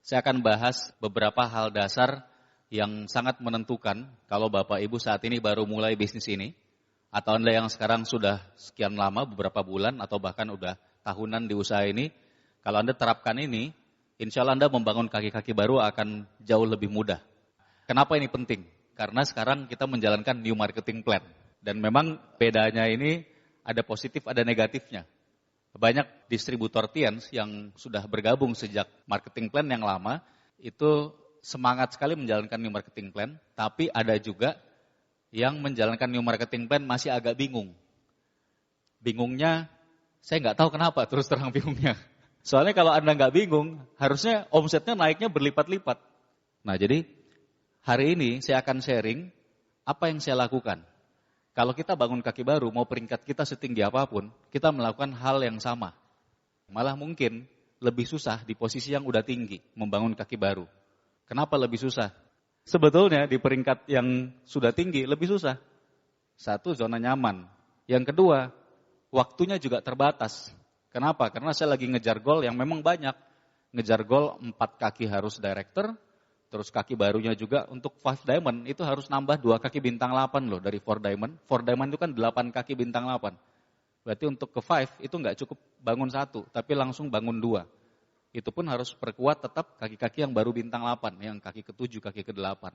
Saya akan bahas beberapa hal dasar yang sangat menentukan kalau Bapak Ibu saat ini baru mulai bisnis ini, atau Anda yang sekarang sudah sekian lama, beberapa bulan, atau bahkan udah tahunan di usaha ini, kalau Anda terapkan ini, insya Allah Anda membangun kaki-kaki baru akan jauh lebih mudah. Kenapa ini penting? Karena sekarang kita menjalankan new marketing plan. Dan memang bedanya ini ada positif, ada negatifnya. Banyak distributor Tiens yang sudah bergabung sejak marketing plan yang lama, itu semangat sekali menjalankan new marketing plan, tapi ada juga yang menjalankan new marketing plan masih agak bingung. Bingungnya, saya nggak tahu kenapa, terus terang bingungnya. Soalnya kalau Anda nggak bingung, harusnya omsetnya naiknya berlipat-lipat. Nah jadi, hari ini saya akan sharing apa yang saya lakukan. Kalau kita bangun kaki baru, mau peringkat kita setinggi apapun, kita melakukan hal yang sama. Malah mungkin lebih susah di posisi yang udah tinggi, membangun kaki baru. Kenapa lebih susah? Sebetulnya di peringkat yang sudah tinggi lebih susah. Satu, zona nyaman. Yang kedua, waktunya juga terbatas. Kenapa? Karena saya lagi ngejar goal yang memang banyak. Ngejar goal 4 kaki harus director, terus kaki barunya juga untuk 5 diamond itu harus nambah 2 kaki bintang 8 loh dari 4 diamond. 4 diamond itu kan 8 kaki bintang 8. Berarti untuk ke 5 itu nggak cukup bangun 1, tapi langsung bangun 2. Itu pun harus perkuat tetap kaki-kaki yang baru bintang 8, yang kaki ke-7, kaki ke-8.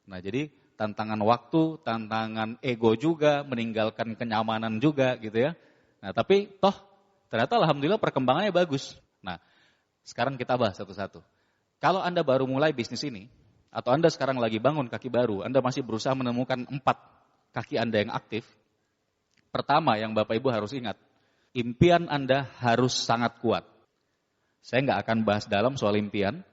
Nah jadi tantangan waktu, tantangan ego juga, meninggalkan kenyamanan juga gitu ya. Nah tapi toh ternyata alhamdulillah perkembangannya bagus. Nah sekarang kita bahas satu-satu. Kalau Anda baru mulai bisnis ini, atau Anda sekarang lagi bangun kaki baru, Anda masih berusaha menemukan 4 kaki Anda yang aktif. Pertama yang Bapak Ibu harus ingat, impian Anda harus sangat kuat. Saya nggak akan bahas dalam soal impian,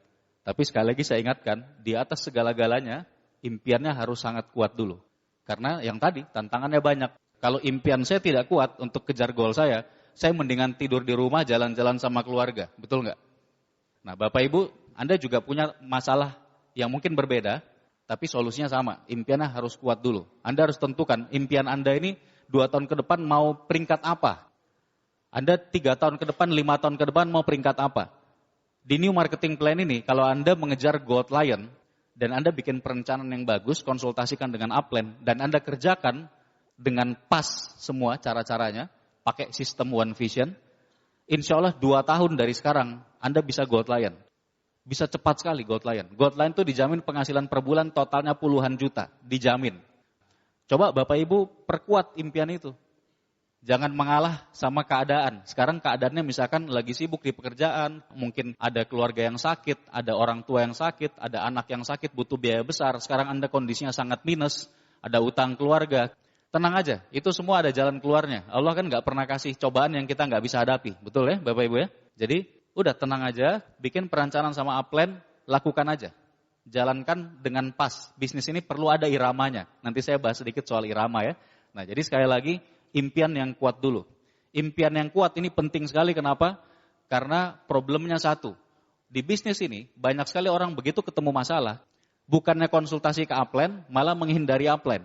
tapi sekali lagi saya ingatkan, di atas segala-galanya, impiannya harus sangat kuat dulu. Karena yang tadi, tantangannya banyak. Kalau impian saya tidak kuat untuk kejar goal saya mendingan tidur di rumah, jalan-jalan sama keluarga. Betul nggak? Nah Bapak Ibu, Anda juga punya masalah yang mungkin berbeda, tapi solusinya sama. Impiannya harus kuat dulu. Anda harus tentukan impian Anda ini 2 tahun ke depan mau peringkat apa. Anda 3 tahun ke depan, 5 tahun ke depan mau peringkat apa. Di new marketing plan ini, kalau Anda mengejar gold lion, dan Anda bikin perencanaan yang bagus, konsultasikan dengan upline, dan Anda kerjakan dengan pas semua cara-caranya, pakai sistem One Vision, insya Allah 2 tahun dari sekarang, Anda bisa gold lion. Bisa cepat sekali gold lion. Gold lion itu dijamin penghasilan per bulan totalnya puluhan juta. Dijamin. Coba Bapak Ibu perkuat impian itu. Jangan mengalah sama keadaan. Sekarang keadaannya misalkan lagi sibuk di pekerjaan. Mungkin ada keluarga yang sakit. Ada orang tua yang sakit. Ada anak yang sakit butuh biaya besar. Sekarang Anda kondisinya sangat minus. Ada utang keluarga. Tenang aja. Itu semua ada jalan keluarnya. Allah kan gak pernah kasih cobaan yang kita gak bisa hadapi. Betul ya Bapak Ibu ya? Jadi udah tenang aja, bikin perencanaan sama upline, lakukan aja. Jalankan dengan pas. Bisnis ini perlu ada iramanya. Nanti saya bahas sedikit soal irama ya. Nah jadi sekali lagi, impian yang kuat dulu. Impian yang kuat ini penting sekali, kenapa? Karena problemnya satu. Di bisnis ini, banyak sekali orang begitu ketemu masalah, bukannya konsultasi ke upline, malah menghindari upline.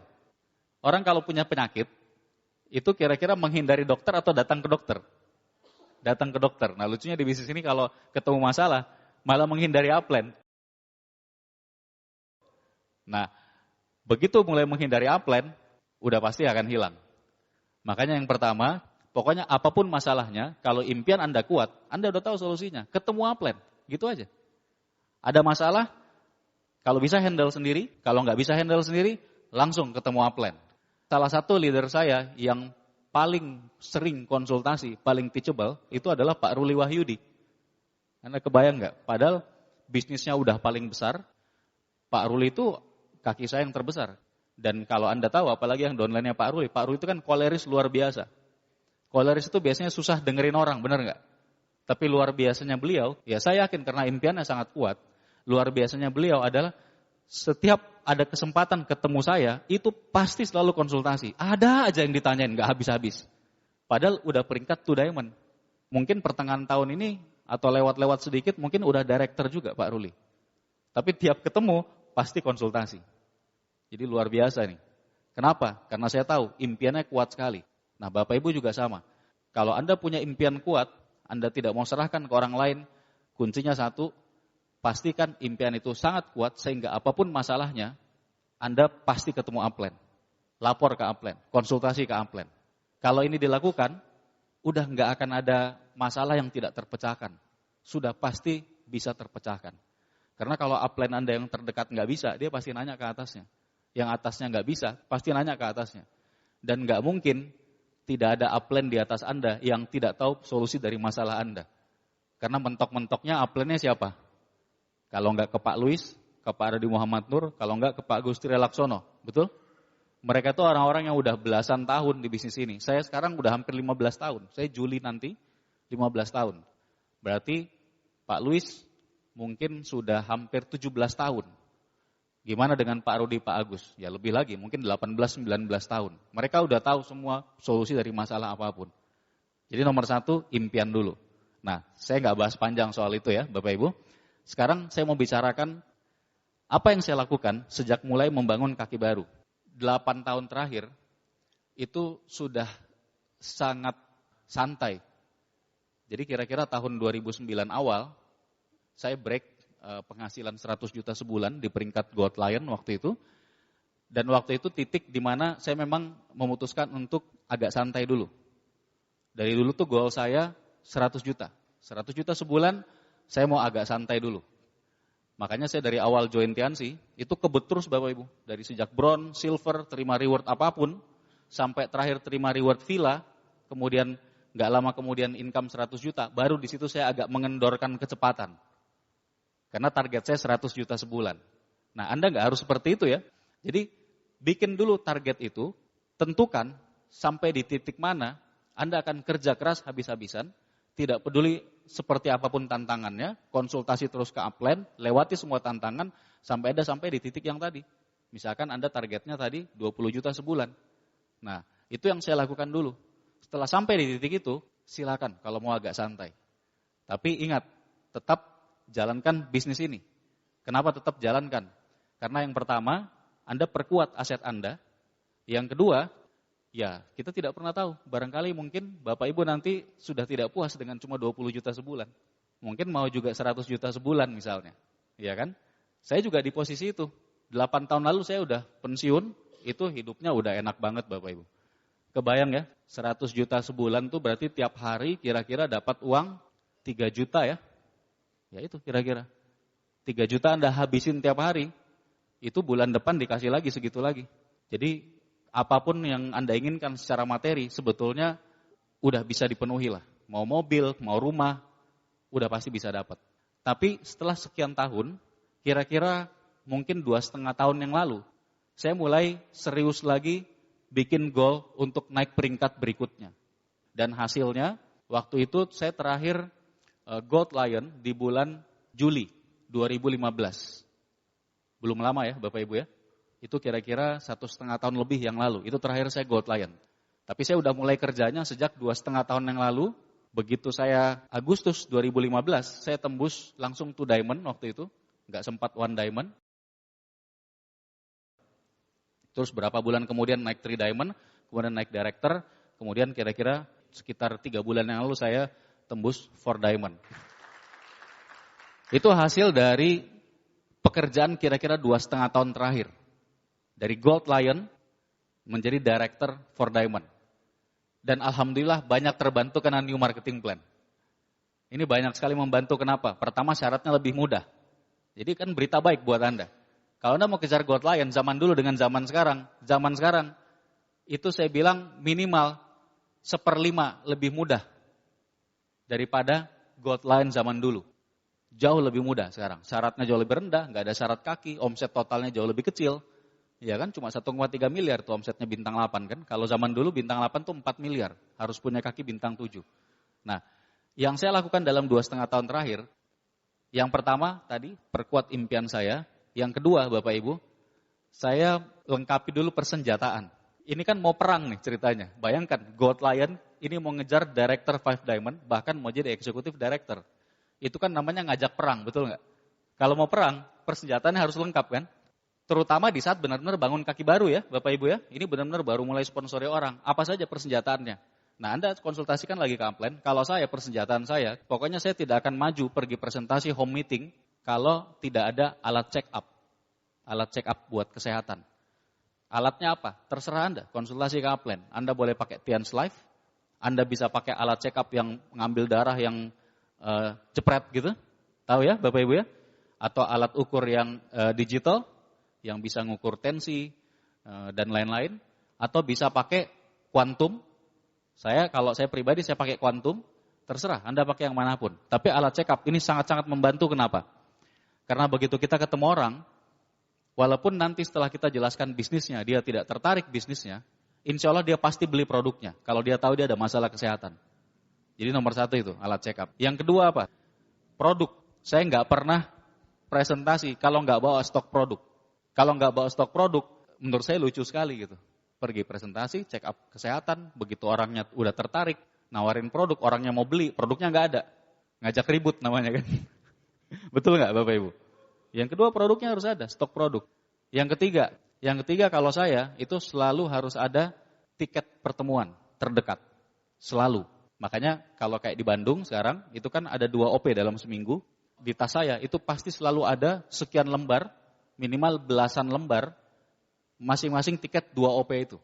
Orang kalau punya penyakit, itu kira-kira menghindari dokter atau datang ke dokter? Datang ke dokter. Nah lucunya di bisnis ini kalau ketemu masalah, malah menghindari upline. Nah, begitu mulai menghindari upline, udah pasti akan hilang. Makanya yang pertama, pokoknya apapun masalahnya, kalau impian Anda kuat, Anda udah tahu solusinya. Ketemu upline, gitu aja. Ada masalah, kalau bisa handle sendiri, kalau nggak bisa handle sendiri, langsung ketemu upline. Salah satu leader saya yang paling sering konsultasi, paling teachable, itu adalah Pak Ruli Wahyudi. Anda kebayang nggak? Padahal bisnisnya udah paling besar, Pak Ruli itu kaki saya yang terbesar. Dan kalau Anda tahu, apalagi yang downline-nya Pak Ruli itu kan koleris luar biasa. Koleris itu biasanya susah dengerin orang, benar nggak? Tapi luar biasanya beliau, ya saya yakin karena impiannya sangat kuat, luar biasanya beliau adalah setiap ada kesempatan ketemu saya, itu pasti selalu konsultasi. Ada aja yang ditanyain, nggak habis-habis. Padahal udah peringkat 2 diamond. Mungkin pertengahan tahun ini, atau lewat-lewat sedikit, mungkin udah director juga Pak Ruli. Tapi tiap ketemu, pasti konsultasi. Jadi luar biasa nih. Kenapa? Karena saya tahu, impiannya kuat sekali. Nah Bapak Ibu juga sama. Kalau Anda punya impian kuat, Anda tidak mau serahkan ke orang lain, kuncinya satu, pastikan impian itu sangat kuat sehingga apapun masalahnya, Anda pasti ketemu upline. Lapor ke upline, konsultasi ke upline. Kalau ini dilakukan, udah nggak akan ada masalah yang tidak terpecahkan. Sudah pasti bisa terpecahkan. Karena kalau upline Anda yang terdekat nggak bisa, dia pasti nanya ke atasnya. Yang atasnya nggak bisa, pasti nanya ke atasnya. Dan nggak mungkin tidak ada upline di atas Anda yang tidak tahu solusi dari masalah Anda. Karena mentok-mentoknya upline-nya siapa? Kalau nggak ke Pak Luis, ke Pak Ardi Muhammad Nur, kalau nggak ke Pak Gusti Relaksono. Betul? Mereka itu orang-orang yang udah belasan tahun di bisnis ini. Saya sekarang udah hampir 15 tahun. Saya Juli nanti 15 tahun. Berarti Pak Luis mungkin sudah hampir 17 tahun. Gimana dengan Pak Rudi, Pak Agus? Ya lebih lagi, mungkin 18-19 tahun. Mereka udah tahu semua solusi dari masalah apapun. Jadi nomor 1, impian dulu. Nah, saya nggak bahas panjang soal itu ya Bapak Ibu. Sekarang saya mau bicarakan apa yang saya lakukan sejak mulai membangun Kaki Baru. 8 tahun terakhir itu sudah sangat santai. Jadi kira-kira tahun 2009 awal saya break penghasilan 100 juta sebulan di peringkat Gold Lion waktu itu. Dan waktu itu titik di mana saya memang memutuskan untuk agak santai dulu. Dari dulu tuh goal saya 100 juta. 100 juta sebulan saya mau agak santai dulu. Makanya saya dari awal join Tiansi, itu kebut terus Bapak Ibu. Dari sejak bronze, silver, terima reward apapun, sampai terakhir terima reward villa, kemudian nggak lama kemudian income 100 juta, baru di situ saya agak mengendorkan kecepatan. Karena target saya 100 juta sebulan. Nah Anda nggak harus seperti itu ya. Jadi bikin dulu target itu, tentukan sampai di titik mana Anda akan kerja keras habis-habisan, tidak peduli seperti apapun tantangannya, konsultasi terus ke upline, lewati semua tantangan sampai di titik yang tadi. Misalkan Anda targetnya tadi 20 juta sebulan. Nah, itu yang saya lakukan dulu. Setelah sampai di titik itu, silakan kalau mau agak santai. Tapi ingat, tetap jalankan bisnis ini. Kenapa tetap jalankan? Karena yang pertama, Anda perkuat aset Anda. Yang kedua, ya, kita tidak pernah tahu. Barangkali mungkin Bapak Ibu nanti sudah tidak puas dengan cuma 20 juta sebulan. Mungkin mau juga 100 juta sebulan misalnya. Ya kan? Saya juga di posisi itu. 8 tahun lalu saya udah pensiun, itu hidupnya udah enak banget Bapak Ibu. Kebayang ya, 100 juta sebulan tuh berarti tiap hari kira-kira dapat uang 3 juta ya. Ya itu kira-kira. 3 juta Anda habisin tiap hari, itu bulan depan dikasih lagi segitu lagi. Jadi apapun yang Anda inginkan secara materi sebetulnya udah bisa dipenuhi lah. Mau mobil, mau rumah, udah pasti bisa dapat. Tapi setelah sekian tahun, kira-kira mungkin 2,5 tahun yang lalu, saya mulai serius lagi bikin goal untuk naik peringkat berikutnya. Dan hasilnya, waktu itu saya terakhir Gold Lion di bulan Juli 2015. Belum lama ya Bapak Ibu ya. Itu kira-kira 1,5 tahun lebih yang lalu. Itu terakhir saya Gold Lion. Tapi saya udah mulai kerjanya sejak 2,5 tahun yang lalu. Begitu saya Agustus 2015, saya tembus langsung 2 diamond waktu itu. Nggak sempat 1 diamond. Terus berapa bulan kemudian naik 3 diamond, kemudian naik director. Kemudian kira-kira sekitar 3 bulan yang lalu saya tembus 4 diamond. Itu hasil dari pekerjaan kira-kira 2,5 tahun terakhir. Dari Gold Lion menjadi director for Diamond. Dan alhamdulillah banyak terbantu karena new marketing plan. Ini banyak sekali membantu, kenapa? Pertama syaratnya lebih mudah. Jadi kan berita baik buat Anda. Kalau Anda mau kejar Gold Lion zaman dulu dengan zaman sekarang itu saya bilang minimal 1/5 lebih mudah daripada Gold Lion zaman dulu. Jauh lebih mudah sekarang. Syaratnya jauh lebih rendah, nggak ada syarat kaki, omset totalnya jauh lebih kecil. Ya kan, cuma 1,3 miliar tuh omsetnya bintang 8 kan. Kalau zaman dulu bintang 8 tuh 4 miliar, harus punya kaki bintang 7. Nah, yang saya lakukan dalam 2,5 tahun terakhir, yang pertama tadi perkuat impian saya. Yang kedua Bapak Ibu, saya lengkapi dulu persenjataan. Ini kan mau perang nih ceritanya. Bayangkan, Gold Lion ini mau ngejar Director 5 Diamond, bahkan mau jadi Executive Director. Itu kan namanya ngajak perang, betul nggak? Kalau mau perang, persenjataannya harus lengkap kan? Terutama di saat benar-benar bangun Kaki Baru ya, Bapak Ibu ya. Ini benar-benar baru mulai sponsori orang. Apa saja persenjataannya? Nah, Anda konsultasikan lagi ke upline. Kalau saya, persenjataan saya, pokoknya saya tidak akan maju pergi presentasi home meeting kalau tidak ada alat check up. Alat check up buat kesehatan. Alatnya apa? Terserah Anda, konsultasi ke upline. Anda boleh pakai Tian's Life, Anda bisa pakai alat check up yang mengambil darah yang cepret gitu. Tahu ya Bapak Ibu ya? Atau alat ukur yang digital, yang bisa ngukur tensi dan lain-lain. Atau bisa pakai kuantum. Kalau saya pribadi saya pakai kuantum, terserah Anda pakai yang manapun. Tapi alat check up ini sangat-sangat membantu. Kenapa? Karena begitu kita ketemu orang, walaupun nanti setelah kita jelaskan bisnisnya, dia tidak tertarik bisnisnya, insya Allah dia pasti beli produknya. Kalau dia tahu dia ada masalah kesehatan. Jadi nomor 1 itu, alat check up. Yang kedua apa? Produk. Saya nggak pernah presentasi kalau nggak bawa stok produk. Kalau nggak bawa stok produk, menurut saya lucu sekali gitu. Pergi presentasi, check up kesehatan, begitu orangnya udah tertarik, nawarin produk, orangnya mau beli, produknya nggak ada. Ngajak ribut namanya kan. Betul nggak Bapak Ibu? Yang kedua produknya harus ada, stok produk. Yang ketiga kalau saya itu selalu harus ada tiket pertemuan terdekat. Selalu. Makanya kalau kayak di Bandung sekarang, itu kan ada 2 OP dalam seminggu. Di tas saya itu pasti selalu ada sekian lembar, minimal belasan lembar, masing-masing tiket 2 OP itu.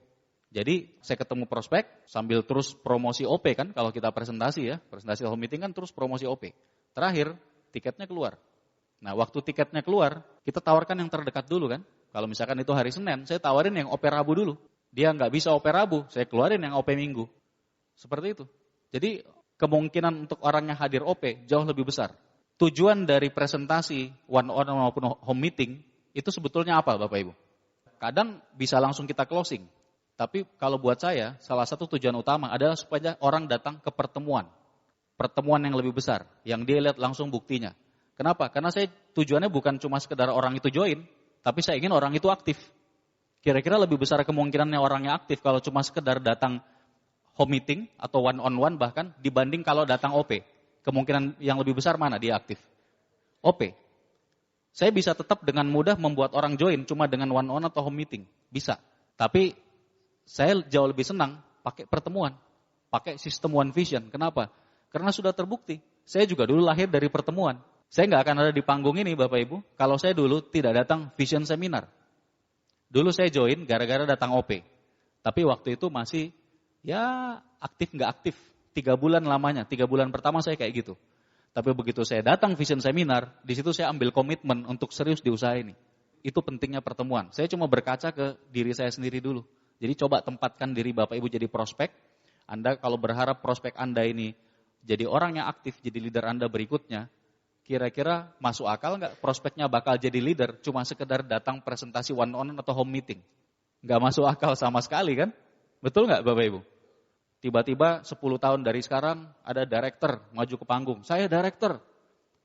Jadi saya ketemu prospek sambil terus promosi OP kan, kalau kita presentasi ya, presentasi home meeting kan terus promosi OP. Terakhir, tiketnya keluar. Nah, waktu tiketnya keluar, kita tawarkan yang terdekat dulu kan. Kalau misalkan itu hari Senin, saya tawarin yang OP Rabu dulu. Dia nggak bisa OP Rabu, saya keluarin yang OP Minggu. Seperti itu. Jadi kemungkinan untuk orangnya hadir OP jauh lebih besar. Tujuan dari presentasi one on one maupun home meeting itu sebetulnya apa Bapak Ibu? Kadang bisa langsung kita closing. Tapi kalau buat saya, salah satu tujuan utama adalah supaya orang datang ke pertemuan. Pertemuan yang lebih besar, yang dia lihat langsung buktinya. Kenapa? Karena saya tujuannya bukan cuma sekedar orang itu join, tapi saya ingin orang itu aktif. Kira-kira lebih besar kemungkinannya orangnya aktif kalau cuma sekedar datang home meeting atau one on one bahkan dibanding kalau datang OP. Kemungkinan yang lebih besar mana dia aktif? OP. Saya bisa tetap dengan mudah membuat orang join cuma dengan one on atau home meeting. Bisa. Tapi saya jauh lebih senang pakai pertemuan. Pakai sistem one vision. Kenapa? Karena sudah terbukti. Saya juga dulu lahir dari pertemuan. Saya nggak akan ada di panggung ini Bapak Ibu, kalau saya dulu tidak datang vision seminar. Dulu saya join gara-gara datang OP. Tapi waktu itu masih ya aktif nggak aktif. 3 bulan lamanya, 3 bulan pertama saya kayak gitu. Tapi begitu saya datang vision seminar, di situ saya ambil komitmen untuk serius di usaha ini. Itu pentingnya pertemuan. Saya cuma berkaca ke diri saya sendiri dulu. Jadi coba tempatkan diri Bapak Ibu jadi prospek. Anda kalau berharap prospek Anda ini jadi orang yang aktif, jadi leader Anda berikutnya, kira-kira masuk akal nggak prospeknya bakal jadi leader cuma sekedar datang presentasi one on one atau home meeting? Nggak masuk akal sama sekali kan? Betul nggak Bapak Ibu? Tiba-tiba 10 tahun dari sekarang ada director maju ke panggung. Saya director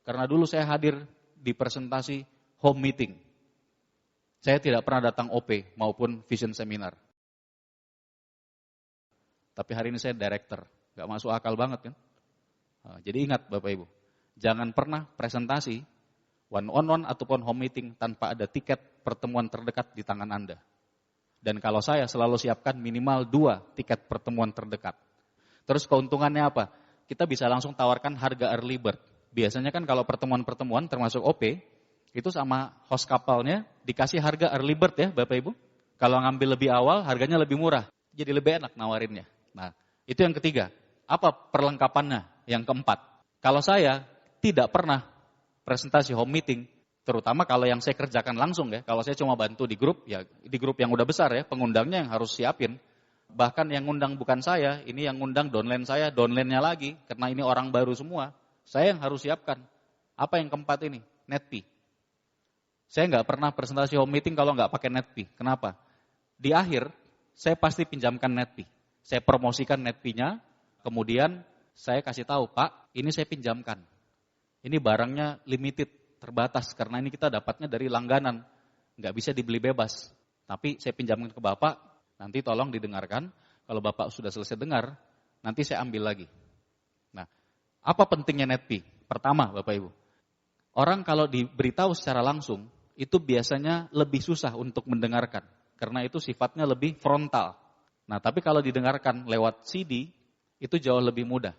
karena dulu saya hadir di presentasi home meeting. Saya tidak pernah datang OP maupun vision seminar. Tapi hari ini saya director. Nggak masuk akal banget kan? Nah, jadi ingat Bapak Ibu. Jangan pernah presentasi one on one ataupun home meeting tanpa ada tiket pertemuan terdekat di tangan Anda. Dan kalau saya selalu siapkan minimal 2 tiket pertemuan terdekat. Terus keuntungannya apa? Kita bisa langsung tawarkan harga early bird. Biasanya kan kalau pertemuan-pertemuan termasuk OP, itu sama host kapalnya dikasih harga early bird ya Bapak Ibu. Kalau ngambil lebih awal harganya lebih murah. Jadi lebih enak nawarinnya. Nah, itu yang ketiga. Apa perlengkapannya? Yang keempat. Kalau saya tidak pernah presentasi home meeting, terutama kalau yang saya kerjakan langsung ya. Kalau saya cuma bantu di grup, ya di grup yang udah besar ya, pengundangnya yang harus siapin. Bahkan yang ngundang bukan saya, ini yang ngundang downline saya, downline-nya lagi, karena ini orang baru semua. Saya yang harus siapkan. Apa yang keempat ini? Netpi. Saya nggak pernah presentasi home meeting kalau nggak pakai Netpi. Kenapa? Di akhir, saya pasti pinjamkan Netpi. Saya promosikan Netpi-nya, kemudian saya kasih tahu, Pak, ini saya pinjamkan. Ini barangnya limited, terbatas, karena ini kita dapatnya dari langganan. Nggak bisa dibeli bebas. Tapi saya pinjamkan ke Bapak, nanti tolong didengarkan. Kalau Bapak sudah selesai dengar, nanti saya ambil lagi. Nah, apa pentingnya Netpi? Pertama, Bapak Ibu, orang kalau diberitahu secara langsung, itu biasanya lebih susah untuk mendengarkan. Karena itu sifatnya lebih frontal. Nah, tapi kalau didengarkan lewat CD, itu jauh lebih mudah.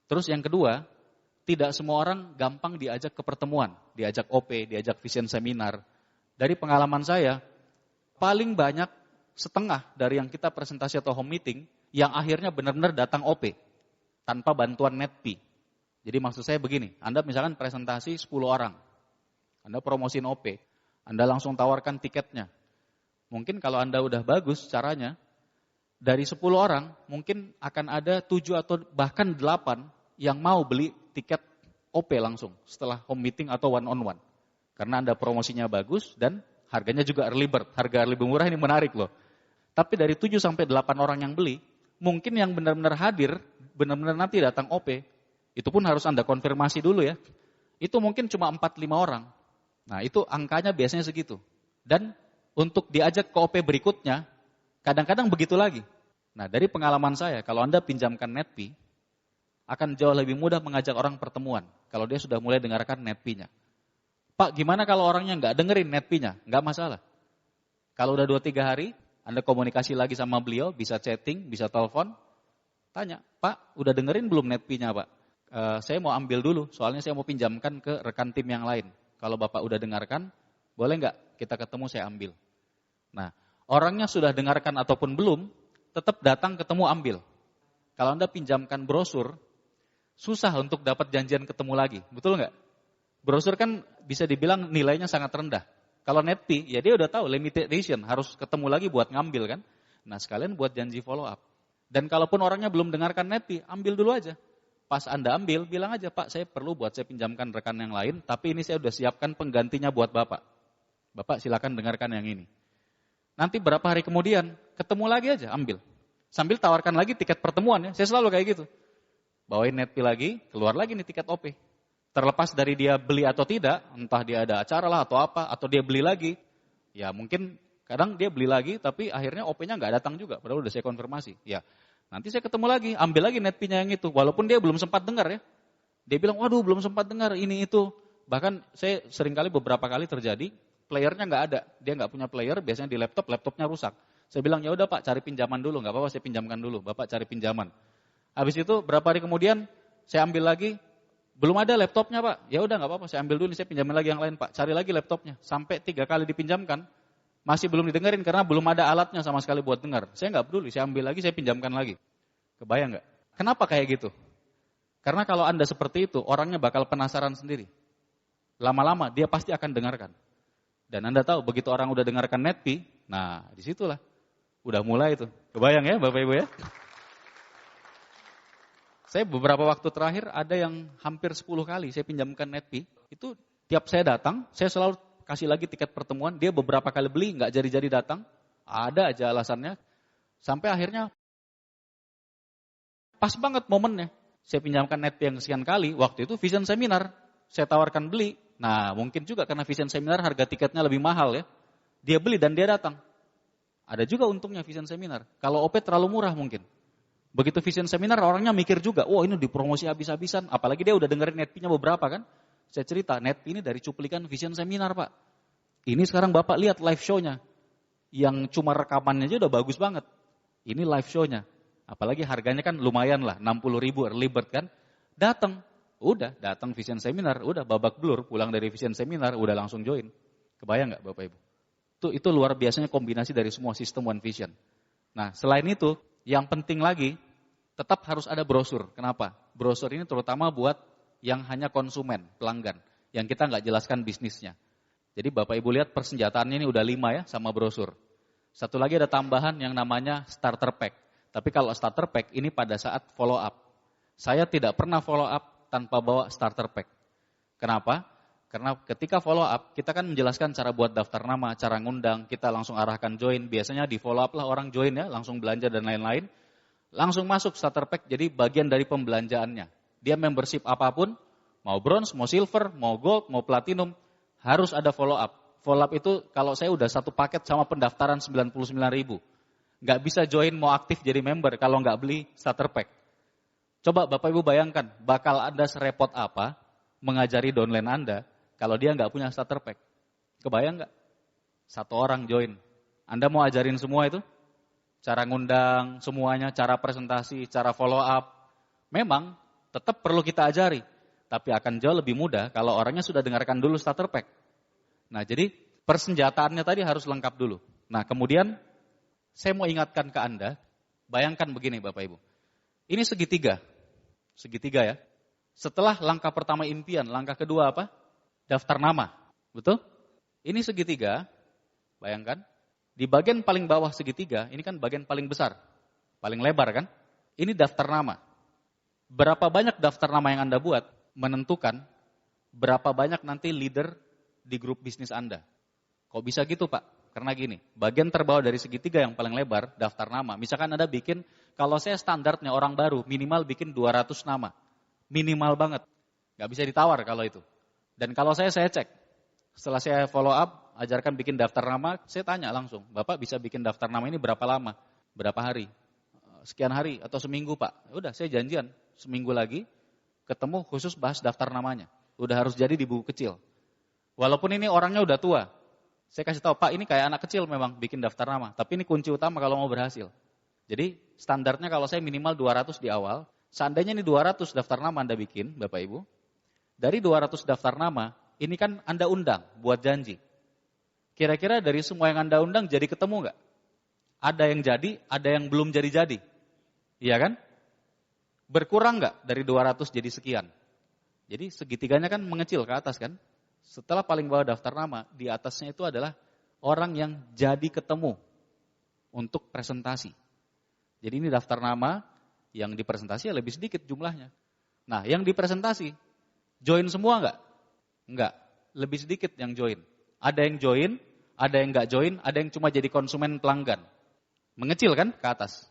Terus yang kedua, tidak semua orang gampang diajak ke pertemuan, diajak OP, diajak vision seminar. Dari pengalaman saya, paling banyak setengah dari yang kita presentasi atau home meeting yang akhirnya benar-benar datang OP tanpa bantuan NetP. Jadi maksud saya begini, Anda misalkan presentasi 10 orang, Anda promosiin OP, Anda langsung tawarkan tiketnya. Mungkin kalau Anda udah bagus caranya, dari 10 orang mungkin akan ada 7 atau bahkan 8 yang mau beli tiket OP langsung setelah home meeting atau one on one. Karena Anda promosinya bagus dan harganya juga early bird. Harga lebih murah ini menarik loh. Tapi dari 7 sampai 8 orang yang beli, mungkin yang benar-benar hadir, benar-benar nanti datang OP, itu pun harus Anda konfirmasi dulu ya. Itu mungkin cuma 4-5 orang. Nah itu angkanya biasanya segitu. Dan untuk diajak ke OP berikutnya, kadang-kadang begitu lagi. Nah dari pengalaman saya, kalau Anda pinjamkan NetP, akan jauh lebih mudah mengajak orang pertemuan. Kalau dia sudah mulai dengarkan NetP-nya. Pak, gimana kalau orangnya nggak dengerin NetP-nya? Nggak masalah. Kalau udah 2-3 hari, Anda komunikasi lagi sama beliau, bisa chatting, bisa telepon, tanya, Pak, udah dengerin belum NetP-nya Pak? Saya mau ambil dulu, soalnya saya mau pinjamkan ke rekan tim yang lain. Kalau Bapak udah dengarkan, boleh nggak kita ketemu saya ambil? Nah, orangnya sudah dengarkan ataupun belum, tetap datang ketemu ambil. Kalau Anda pinjamkan brosur, susah untuk dapat janjian ketemu lagi, betul nggak? Brosur kan bisa dibilang nilainya sangat rendah. Kalau NetP, ya dia udah tahu limited edition, harus ketemu lagi buat ngambil kan. Nah sekalian buat janji follow up. Dan kalaupun orangnya belum dengarkan NetP, ambil dulu aja. Pas Anda ambil, bilang aja, Pak saya perlu buat saya pinjamkan rekan yang lain, tapi ini saya udah siapkan penggantinya buat Bapak. Bapak silakan dengarkan yang ini. Nanti berapa hari kemudian, ketemu lagi aja, ambil. Sambil tawarkan lagi tiket pertemuan ya, saya selalu kayak gitu. Bawain NetP lagi, keluar lagi nih tiket OP. Terlepas dari dia beli atau tidak, entah dia ada acara lah atau apa, atau dia beli lagi. Ya mungkin kadang dia beli lagi, tapi akhirnya OP-nya nggak datang juga, padahal udah saya konfirmasi. Ya nanti saya ketemu lagi, ambil lagi NetP-nya yang itu, walaupun dia belum sempat dengar ya. Dia bilang, waduh belum sempat dengar ini itu. Bahkan saya seringkali beberapa kali terjadi, playernya nggak ada, dia nggak punya player, biasanya di laptopnya rusak. Saya bilang, ya udah Pak cari pinjaman dulu, nggak apa-apa saya pinjamkan dulu, Bapak cari pinjaman. Habis itu berapa hari kemudian saya ambil lagi, belum ada laptopnya Pak. Ya udah nggak apa-apa, saya ambil dulu, saya pinjamin lagi yang lain Pak. Cari lagi laptopnya, sampai 3 kali dipinjamkan, masih belum didengerin karena belum ada alatnya sama sekali buat dengar. Saya nggak peduli, saya ambil lagi, saya pinjamkan lagi. Kebayang nggak? Kenapa kayak gitu? Karena kalau Anda seperti itu, orangnya bakal penasaran sendiri. Lama-lama dia pasti akan dengarkan. Dan Anda tahu begitu orang udah dengarkan NetP, nah disitulah udah mulai itu. Kebayang ya Bapak Ibu ya? Saya beberapa waktu terakhir ada yang hampir 10 kali saya pinjamkan NetP. Itu tiap saya datang, saya selalu kasih lagi tiket pertemuan. Dia beberapa kali beli, nggak jadi-jadi datang. Ada aja alasannya. Sampai akhirnya pas banget momennya. Saya pinjamkan NetP yang sekian kali, waktu itu vision seminar. Saya tawarkan beli. Nah mungkin juga karena vision seminar harga tiketnya lebih mahal ya. Dia beli dan dia datang. Ada juga untungnya vision seminar. Kalau OP terlalu murah mungkin. Begitu vision seminar orangnya mikir juga, wah ini dipromosi habis-habisan. Apalagi dia udah dengerin NetP-nya beberapa kan. Saya cerita, NetP ini dari cuplikan vision seminar Pak. Ini sekarang Bapak lihat live show-nya. Yang cuma rekamannya aja udah bagus banget. Ini live show-nya. Apalagi harganya kan lumayan lah, 60.000 early bird kan. Datang vision seminar, udah babak belur, pulang dari vision seminar, udah langsung join. Kebayang nggak Bapak Ibu? Itu luar biasanya kombinasi dari semua sistem One Vision. Nah selain itu, yang penting lagi, tetap harus ada brosur. Kenapa? Brosur ini terutama buat yang hanya konsumen, pelanggan. Yang kita nggak jelaskan bisnisnya. Jadi Bapak Ibu lihat persenjataannya ini udah 5 ya sama brosur. Satu lagi ada tambahan yang namanya starter pack. Tapi kalau starter pack ini pada saat follow up. Saya tidak pernah follow up tanpa bawa starter pack. Kenapa? Karena ketika follow up, kita kan menjelaskan cara buat daftar nama, cara ngundang, kita langsung arahkan join. Biasanya di follow up lah orang join ya, langsung belanja dan lain-lain. Langsung masuk starter pack, jadi bagian dari pembelanjaannya. Dia membership apapun, mau bronze, mau silver, mau gold, mau platinum, harus ada follow up. Follow up itu kalau saya udah satu paket sama pendaftaran 99.000. Nggak bisa join mau aktif jadi member kalau nggak beli starter pack. Coba Bapak Ibu bayangkan, bakal Anda serepot apa mengajari downline Anda kalau dia nggak punya starter pack. Kebayang nggak? 1 orang join. Anda mau ajarin semua itu? Cara ngundang semuanya, cara presentasi, cara follow up. Memang tetap perlu kita ajari. Tapi akan jauh lebih mudah kalau orangnya sudah dengarkan dulu starter pack. Nah, jadi persenjataannya tadi harus lengkap dulu. Nah, kemudian saya mau ingatkan ke Anda, bayangkan begini Bapak Ibu. Ini segitiga. Segitiga ya. Setelah langkah pertama impian, langkah kedua apa? Daftar nama. Betul? Ini segitiga, bayangkan. Di bagian paling bawah segitiga, ini kan bagian paling besar. Paling lebar kan? Ini daftar nama. Berapa banyak daftar nama yang Anda buat, menentukan berapa banyak nanti leader di grup bisnis Anda. Kok bisa gitu Pak? Karena gini, bagian terbawah dari segitiga yang paling lebar, daftar nama. Misalkan Anda bikin, kalau saya standarnya orang baru, minimal bikin 200 nama. Minimal banget. Gak bisa ditawar kalau itu. Dan kalau saya cek. Setelah saya follow up, ajarkan bikin daftar nama, saya tanya langsung, Bapak bisa bikin daftar nama ini berapa lama? Berapa hari? Sekian hari atau seminggu Pak? Udah, saya janjian. Seminggu lagi, ketemu khusus bahas daftar namanya. Udah harus jadi di buku kecil. Walaupun ini orangnya udah tua. Saya kasih tahu, Pak ini kayak anak kecil memang bikin daftar nama. Tapi ini kunci utama kalau mau berhasil. Jadi standarnya kalau saya minimal 200 di awal. Seandainya ini 200 daftar nama Anda bikin, Bapak Ibu. Dari 200 daftar nama, ini kan Anda undang buat janji. Kira-kira dari semua yang Anda undang jadi ketemu nggak? Ada yang jadi, ada yang belum jadi-jadi. Iya kan? Berkurang nggak dari 200 jadi sekian? Jadi segitiganya kan mengecil ke atas kan? Setelah paling bawah daftar nama, di atasnya itu adalah orang yang jadi ketemu untuk presentasi. Jadi ini daftar nama yang dipresentasi lebih sedikit jumlahnya. Nah, yang dipresentasi, join semua nggak? Enggak, lebih sedikit yang join. Ada yang join, ada yang nggak join, ada yang cuma jadi konsumen pelanggan. Mengecil kan ke atas.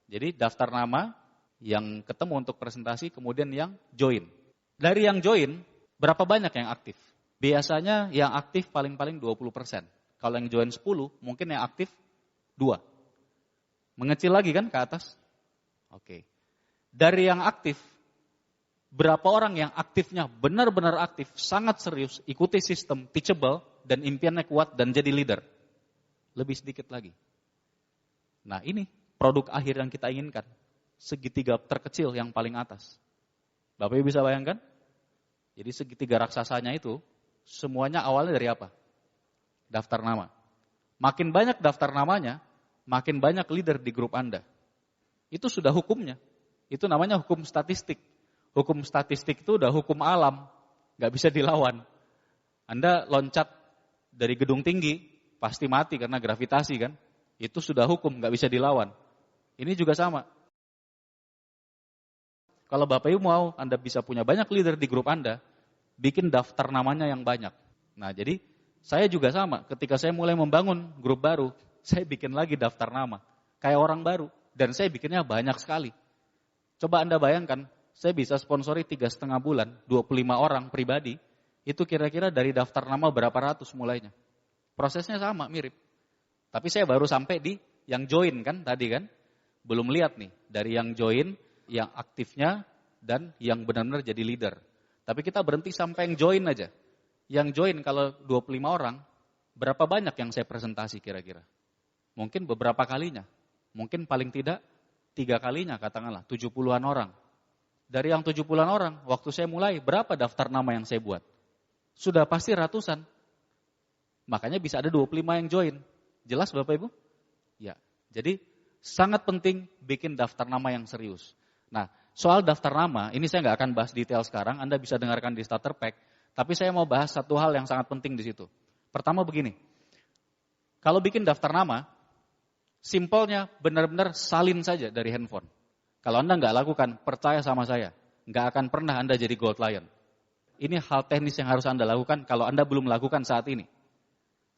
Jadi daftar nama yang ketemu untuk presentasi, kemudian yang join. Dari yang join, berapa banyak yang aktif? Biasanya yang aktif paling-paling 20%. Kalau yang join 10, mungkin yang aktif 2. Mengecil lagi kan ke atas? Oke. Dari yang aktif, berapa orang yang aktifnya benar-benar aktif, sangat serius, ikuti sistem, teachable, dan impiannya kuat dan jadi leader? Lebih sedikit lagi. Nah ini produk akhir yang kita inginkan. Segitiga terkecil yang paling atas. Bapak Ibu bisa bayangkan? Jadi segitiga raksasanya itu, semuanya awalnya dari apa? Daftar nama. Makin banyak daftar namanya, makin banyak leader di grup Anda. Itu sudah hukumnya. Itu namanya hukum statistik. Hukum statistik itu udah hukum alam, nggak bisa dilawan. Anda loncat dari gedung tinggi, pasti mati karena gravitasi kan. Itu sudah hukum, nggak bisa dilawan. Ini juga sama. Kalau Bapak Ibu mau, Anda bisa punya banyak leader di grup Anda, bikin daftar namanya yang banyak. Nah jadi, saya juga sama. Ketika saya mulai membangun grup baru, saya bikin lagi daftar nama. Kayak orang baru. Dan saya bikinnya banyak sekali. Coba Anda bayangkan, saya bisa sponsori 3,5 bulan, 25 orang pribadi, itu kira-kira dari daftar nama berapa ratus mulainya. Prosesnya sama, mirip. Tapi saya baru sampai di yang join kan tadi kan. Belum lihat nih, dari yang join, yang aktifnya, dan yang benar-benar jadi leader. Tapi kita berhenti sampai yang join aja. Yang join kalau 25 orang, berapa banyak yang saya presentasi kira-kira? Mungkin beberapa kalinya. Mungkin paling tidak 3 kalinya katakanlah, 70-an orang. Dari yang 70-an orang, waktu saya mulai, berapa daftar nama yang saya buat? Sudah pasti ratusan. Makanya bisa ada 25 yang join. Jelas Bapak Ibu? Ya. Jadi sangat penting bikin daftar nama yang serius. Nah, soal daftar nama, ini saya nggak akan bahas detail sekarang, Anda bisa dengarkan di starter pack. Tapi saya mau bahas satu hal yang sangat penting di situ. Pertama begini, kalau bikin daftar nama, simpelnya benar-benar salin saja dari handphone. Kalau Anda nggak lakukan, percaya sama saya, nggak akan pernah Anda jadi gold lion. Ini hal teknis yang harus Anda lakukan kalau Anda belum lakukan saat ini.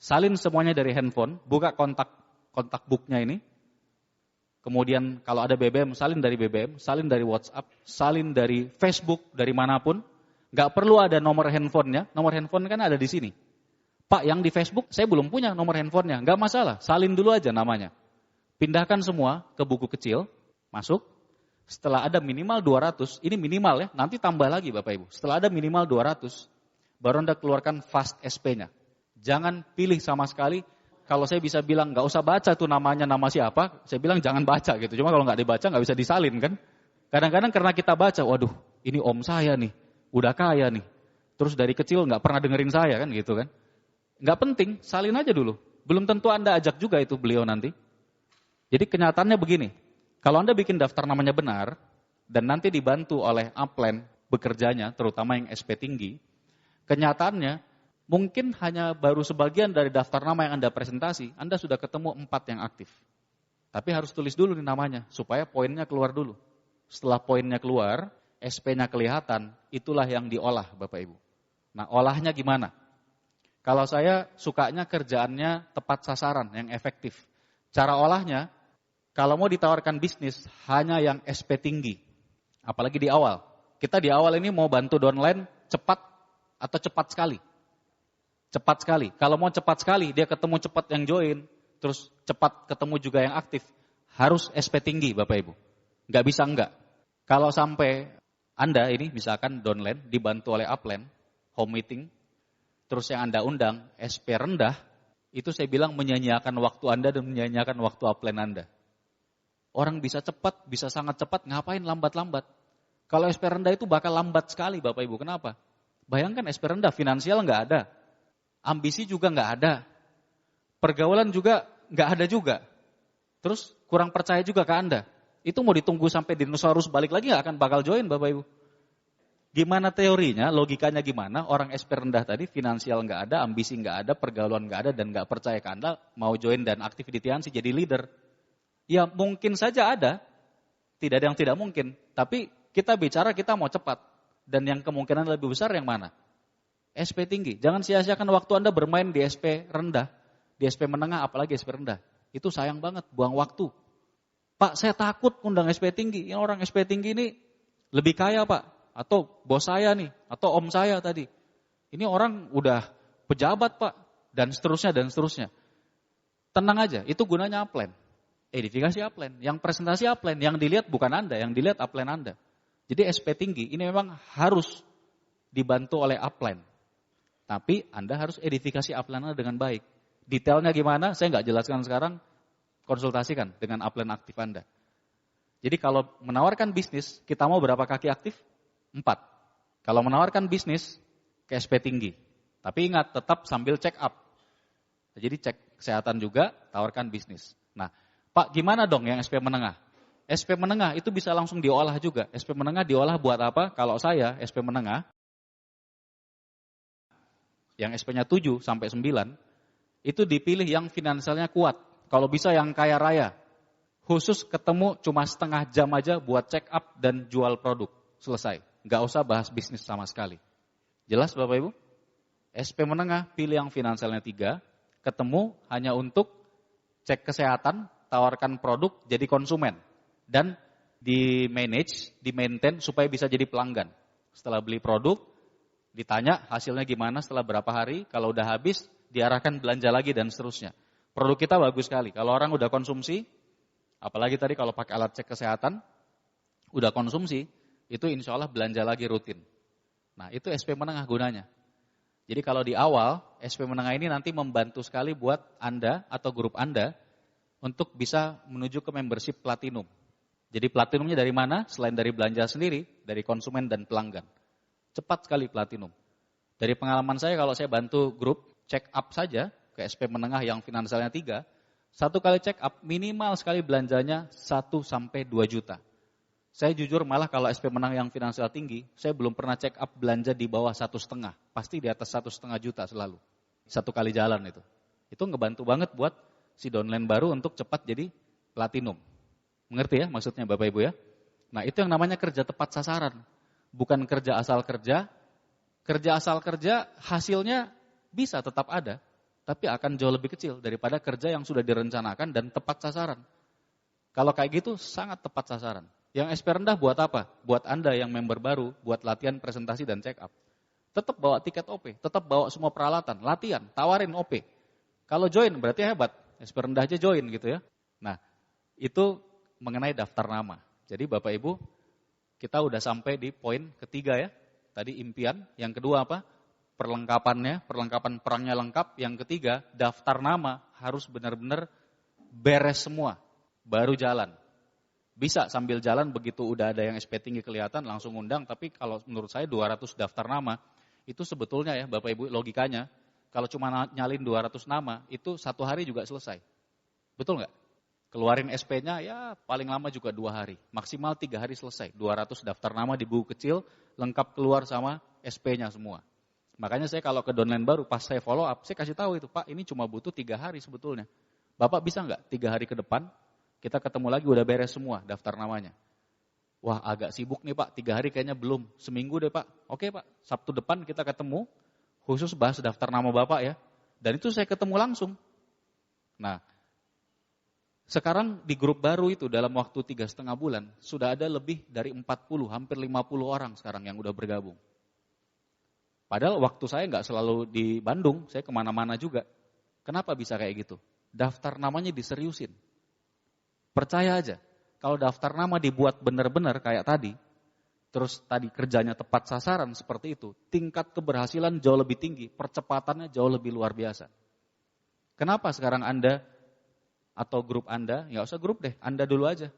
Salin semuanya dari handphone, buka kontak booknya ini. Kemudian kalau ada BBM, salin dari BBM, salin dari WhatsApp, salin dari Facebook, dari manapun. Nggak perlu ada nomor handphonenya, nomor handphone kan ada di sini. Pak, yang di Facebook saya belum punya nomor handphonenya, nggak masalah, salin dulu aja namanya. Pindahkan semua ke buku kecil, masuk. Setelah ada minimal 200, ini minimal ya, nanti tambah lagi Bapak Ibu. Setelah ada minimal 200, baru Anda keluarkan fast SP-nya. Jangan pilih sama sekali, kalau saya bisa bilang nggak usah baca tuh namanya nama siapa, saya bilang jangan baca gitu. Cuma kalau nggak dibaca nggak bisa disalin kan. Kadang-kadang karena kita baca, waduh ini om saya nih, udah kaya nih. Terus dari kecil nggak pernah dengerin saya kan gitu kan. Nggak penting, salin aja dulu. Belum tentu Anda ajak juga itu beliau nanti. Jadi kenyataannya begini, kalau Anda bikin daftar namanya benar, dan nanti dibantu oleh upline bekerjanya, terutama yang SP tinggi, kenyataannya mungkin hanya baru sebagian dari daftar nama yang Anda presentasi, Anda sudah ketemu 4 yang aktif. Tapi harus tulis dulu nih namanya, supaya poinnya keluar dulu. Setelah poinnya keluar, SP-nya kelihatan, itulah yang diolah Bapak Ibu. Nah, olahnya gimana? Kalau saya sukanya kerjaannya tepat sasaran, yang efektif. Cara olahnya, kalau mau ditawarkan bisnis, hanya yang SP tinggi. Apalagi di awal. Kita di awal ini mau bantu downline cepat atau cepat sekali. Cepat sekali. Kalau mau cepat sekali, dia ketemu cepat yang join, terus cepat ketemu juga yang aktif. Harus SP tinggi Bapak Ibu. Nggak bisa enggak. Kalau sampai Anda ini misalkan downline dibantu oleh upline, home meeting, terus yang Anda undang SP rendah, itu saya bilang menyanyiakan waktu Anda dan menyanyiakan waktu upline Anda. Orang bisa cepat, bisa sangat cepat, ngapain lambat-lambat? Kalau SP rendah itu bakal lambat sekali Bapak Ibu, kenapa? Bayangkan SP rendah, finansial nggak ada, ambisi juga nggak ada, pergaulan juga nggak ada juga, terus kurang percaya juga ke Anda. Itu mau ditunggu sampai dinosaurus balik lagi nggak akan bakal join Bapak Ibu. Gimana teorinya, logikanya gimana, orang SP rendah tadi finansial nggak ada, ambisi nggak ada, pergaulan nggak ada, dan nggak percaya ke Anda, mau join dan aktif di Tiansi jadi leader. Ya mungkin saja ada, tidak ada yang tidak mungkin. Tapi kita bicara kita mau cepat. Dan yang kemungkinan lebih besar yang mana? SP tinggi. Jangan sia-siakan waktu Anda bermain di SP rendah. Di SP menengah apalagi SP rendah. Itu sayang banget, buang waktu. Pak saya takut undang SP tinggi. Yang orang SP tinggi ini lebih kaya Pak. Atau bos saya nih. Atau om saya tadi. Ini orang udah pejabat Pak. Dan seterusnya dan seterusnya. Tenang aja, itu gunanya upline. Edifikasi upline, yang presentasi upline, yang dilihat bukan Anda, yang dilihat upline Anda. Jadi SP tinggi ini memang harus dibantu oleh upline. Tapi Anda harus edifikasi upline Anda dengan baik. Detailnya gimana, saya nggak jelaskan sekarang, konsultasikan dengan upline aktif Anda. Jadi kalau menawarkan bisnis, kita mau berapa kaki aktif? 4. Kalau menawarkan bisnis, ke SP tinggi. Tapi ingat, tetap sambil check up. Jadi cek kesehatan juga, tawarkan bisnis. Nah, Pak, gimana dong yang SP menengah? SP menengah itu bisa langsung diolah juga. SP menengah diolah buat apa? Kalau saya SP menengah, yang SP-nya 7 sampai 9, itu dipilih yang finansialnya kuat. Kalau bisa yang kaya raya. Khusus ketemu cuma setengah jam aja buat check up dan jual produk. Selesai. Nggak usah bahas bisnis sama sekali. Jelas Bapak Ibu? SP menengah pilih yang finansialnya 3, ketemu hanya untuk cek kesehatan, tawarkan produk jadi konsumen dan di manage, di maintain supaya bisa jadi pelanggan. Setelah beli produk, ditanya hasilnya gimana setelah berapa hari, kalau udah habis diarahkan belanja lagi dan seterusnya. Produk kita bagus sekali. Kalau orang udah konsumsi, apalagi tadi kalau pakai alat cek kesehatan, udah konsumsi, itu insya Allah belanja lagi rutin. Nah itu SP menengah gunanya. Jadi kalau di awal, SP menengah ini nanti membantu sekali buat Anda atau grup Anda untuk bisa menuju ke membership platinum. Jadi platinumnya dari mana? Selain dari belanja sendiri, dari konsumen dan pelanggan. Cepat sekali platinum. Dari pengalaman saya kalau saya bantu grup check up saja ke SP menengah yang finansialnya 3, 1 kali check up minimal sekali belanjanya 1-2 juta. Saya jujur malah kalau SP menengah yang finansial tinggi, saya belum pernah check up belanja di bawah 1,5. Pasti di atas 1,5 juta selalu. 1 kali jalan itu. Itu ngebantu banget buat si downline baru untuk cepat jadi platinum. Mengerti ya maksudnya Bapak Ibu ya? Nah itu yang namanya kerja tepat sasaran. Bukan kerja asal kerja. Kerja asal kerja hasilnya bisa tetap ada. Tapi akan jauh lebih kecil daripada kerja yang sudah direncanakan dan tepat sasaran. Kalau kayak gitu sangat tepat sasaran. Yang SP rendah buat apa? Buat Anda yang member baru, buat latihan presentasi dan check up. Tetap bawa tiket OP, tetap bawa semua peralatan, latihan, tawarin OP. Kalau join berarti hebat. SP rendah aja join gitu ya. Nah, itu mengenai daftar nama. Jadi Bapak Ibu, kita udah sampai di poin ketiga ya. Tadi impian, yang kedua apa? Perlengkapannya, perlengkapan perangnya lengkap. Yang ketiga, daftar nama harus benar-benar beres semua, baru jalan. Bisa sambil jalan begitu udah ada yang SP tinggi kelihatan langsung undang, tapi kalau menurut saya 200 daftar nama, itu sebetulnya ya Bapak Ibu logikanya, kalau cuma nyalin 200 nama, itu 1 hari juga selesai. Betul nggak? Keluarin SP-nya ya paling lama juga 2 hari, maksimal 3 hari selesai. 200 daftar nama di buku kecil, lengkap keluar sama SP-nya semua. Makanya saya kalau ke downline baru, pas saya follow up, saya kasih tahu itu, Pak ini cuma butuh 3 hari sebetulnya. Bapak bisa nggak 3 hari ke depan, kita ketemu lagi udah beres semua daftar namanya. Wah agak sibuk nih Pak, 3 hari kayaknya belum, seminggu deh Pak. Oke Pak, Sabtu depan kita ketemu, khusus bahas daftar nama Bapak ya. Dan itu saya ketemu langsung. Nah, sekarang di grup baru itu dalam waktu 3,5 bulan, sudah ada lebih dari 40, hampir 50 orang sekarang yang udah bergabung. Padahal waktu saya nggak selalu di Bandung, saya kemana-mana juga. Kenapa bisa kayak gitu? Daftar namanya diseriusin. Percaya aja, kalau daftar nama dibuat benar-benar kayak tadi, terus tadi kerjanya tepat sasaran seperti itu, tingkat keberhasilan jauh lebih tinggi, percepatannya jauh lebih luar biasa. Kenapa sekarang Anda atau grup Anda, nggak usah grup deh, Anda dulu aja.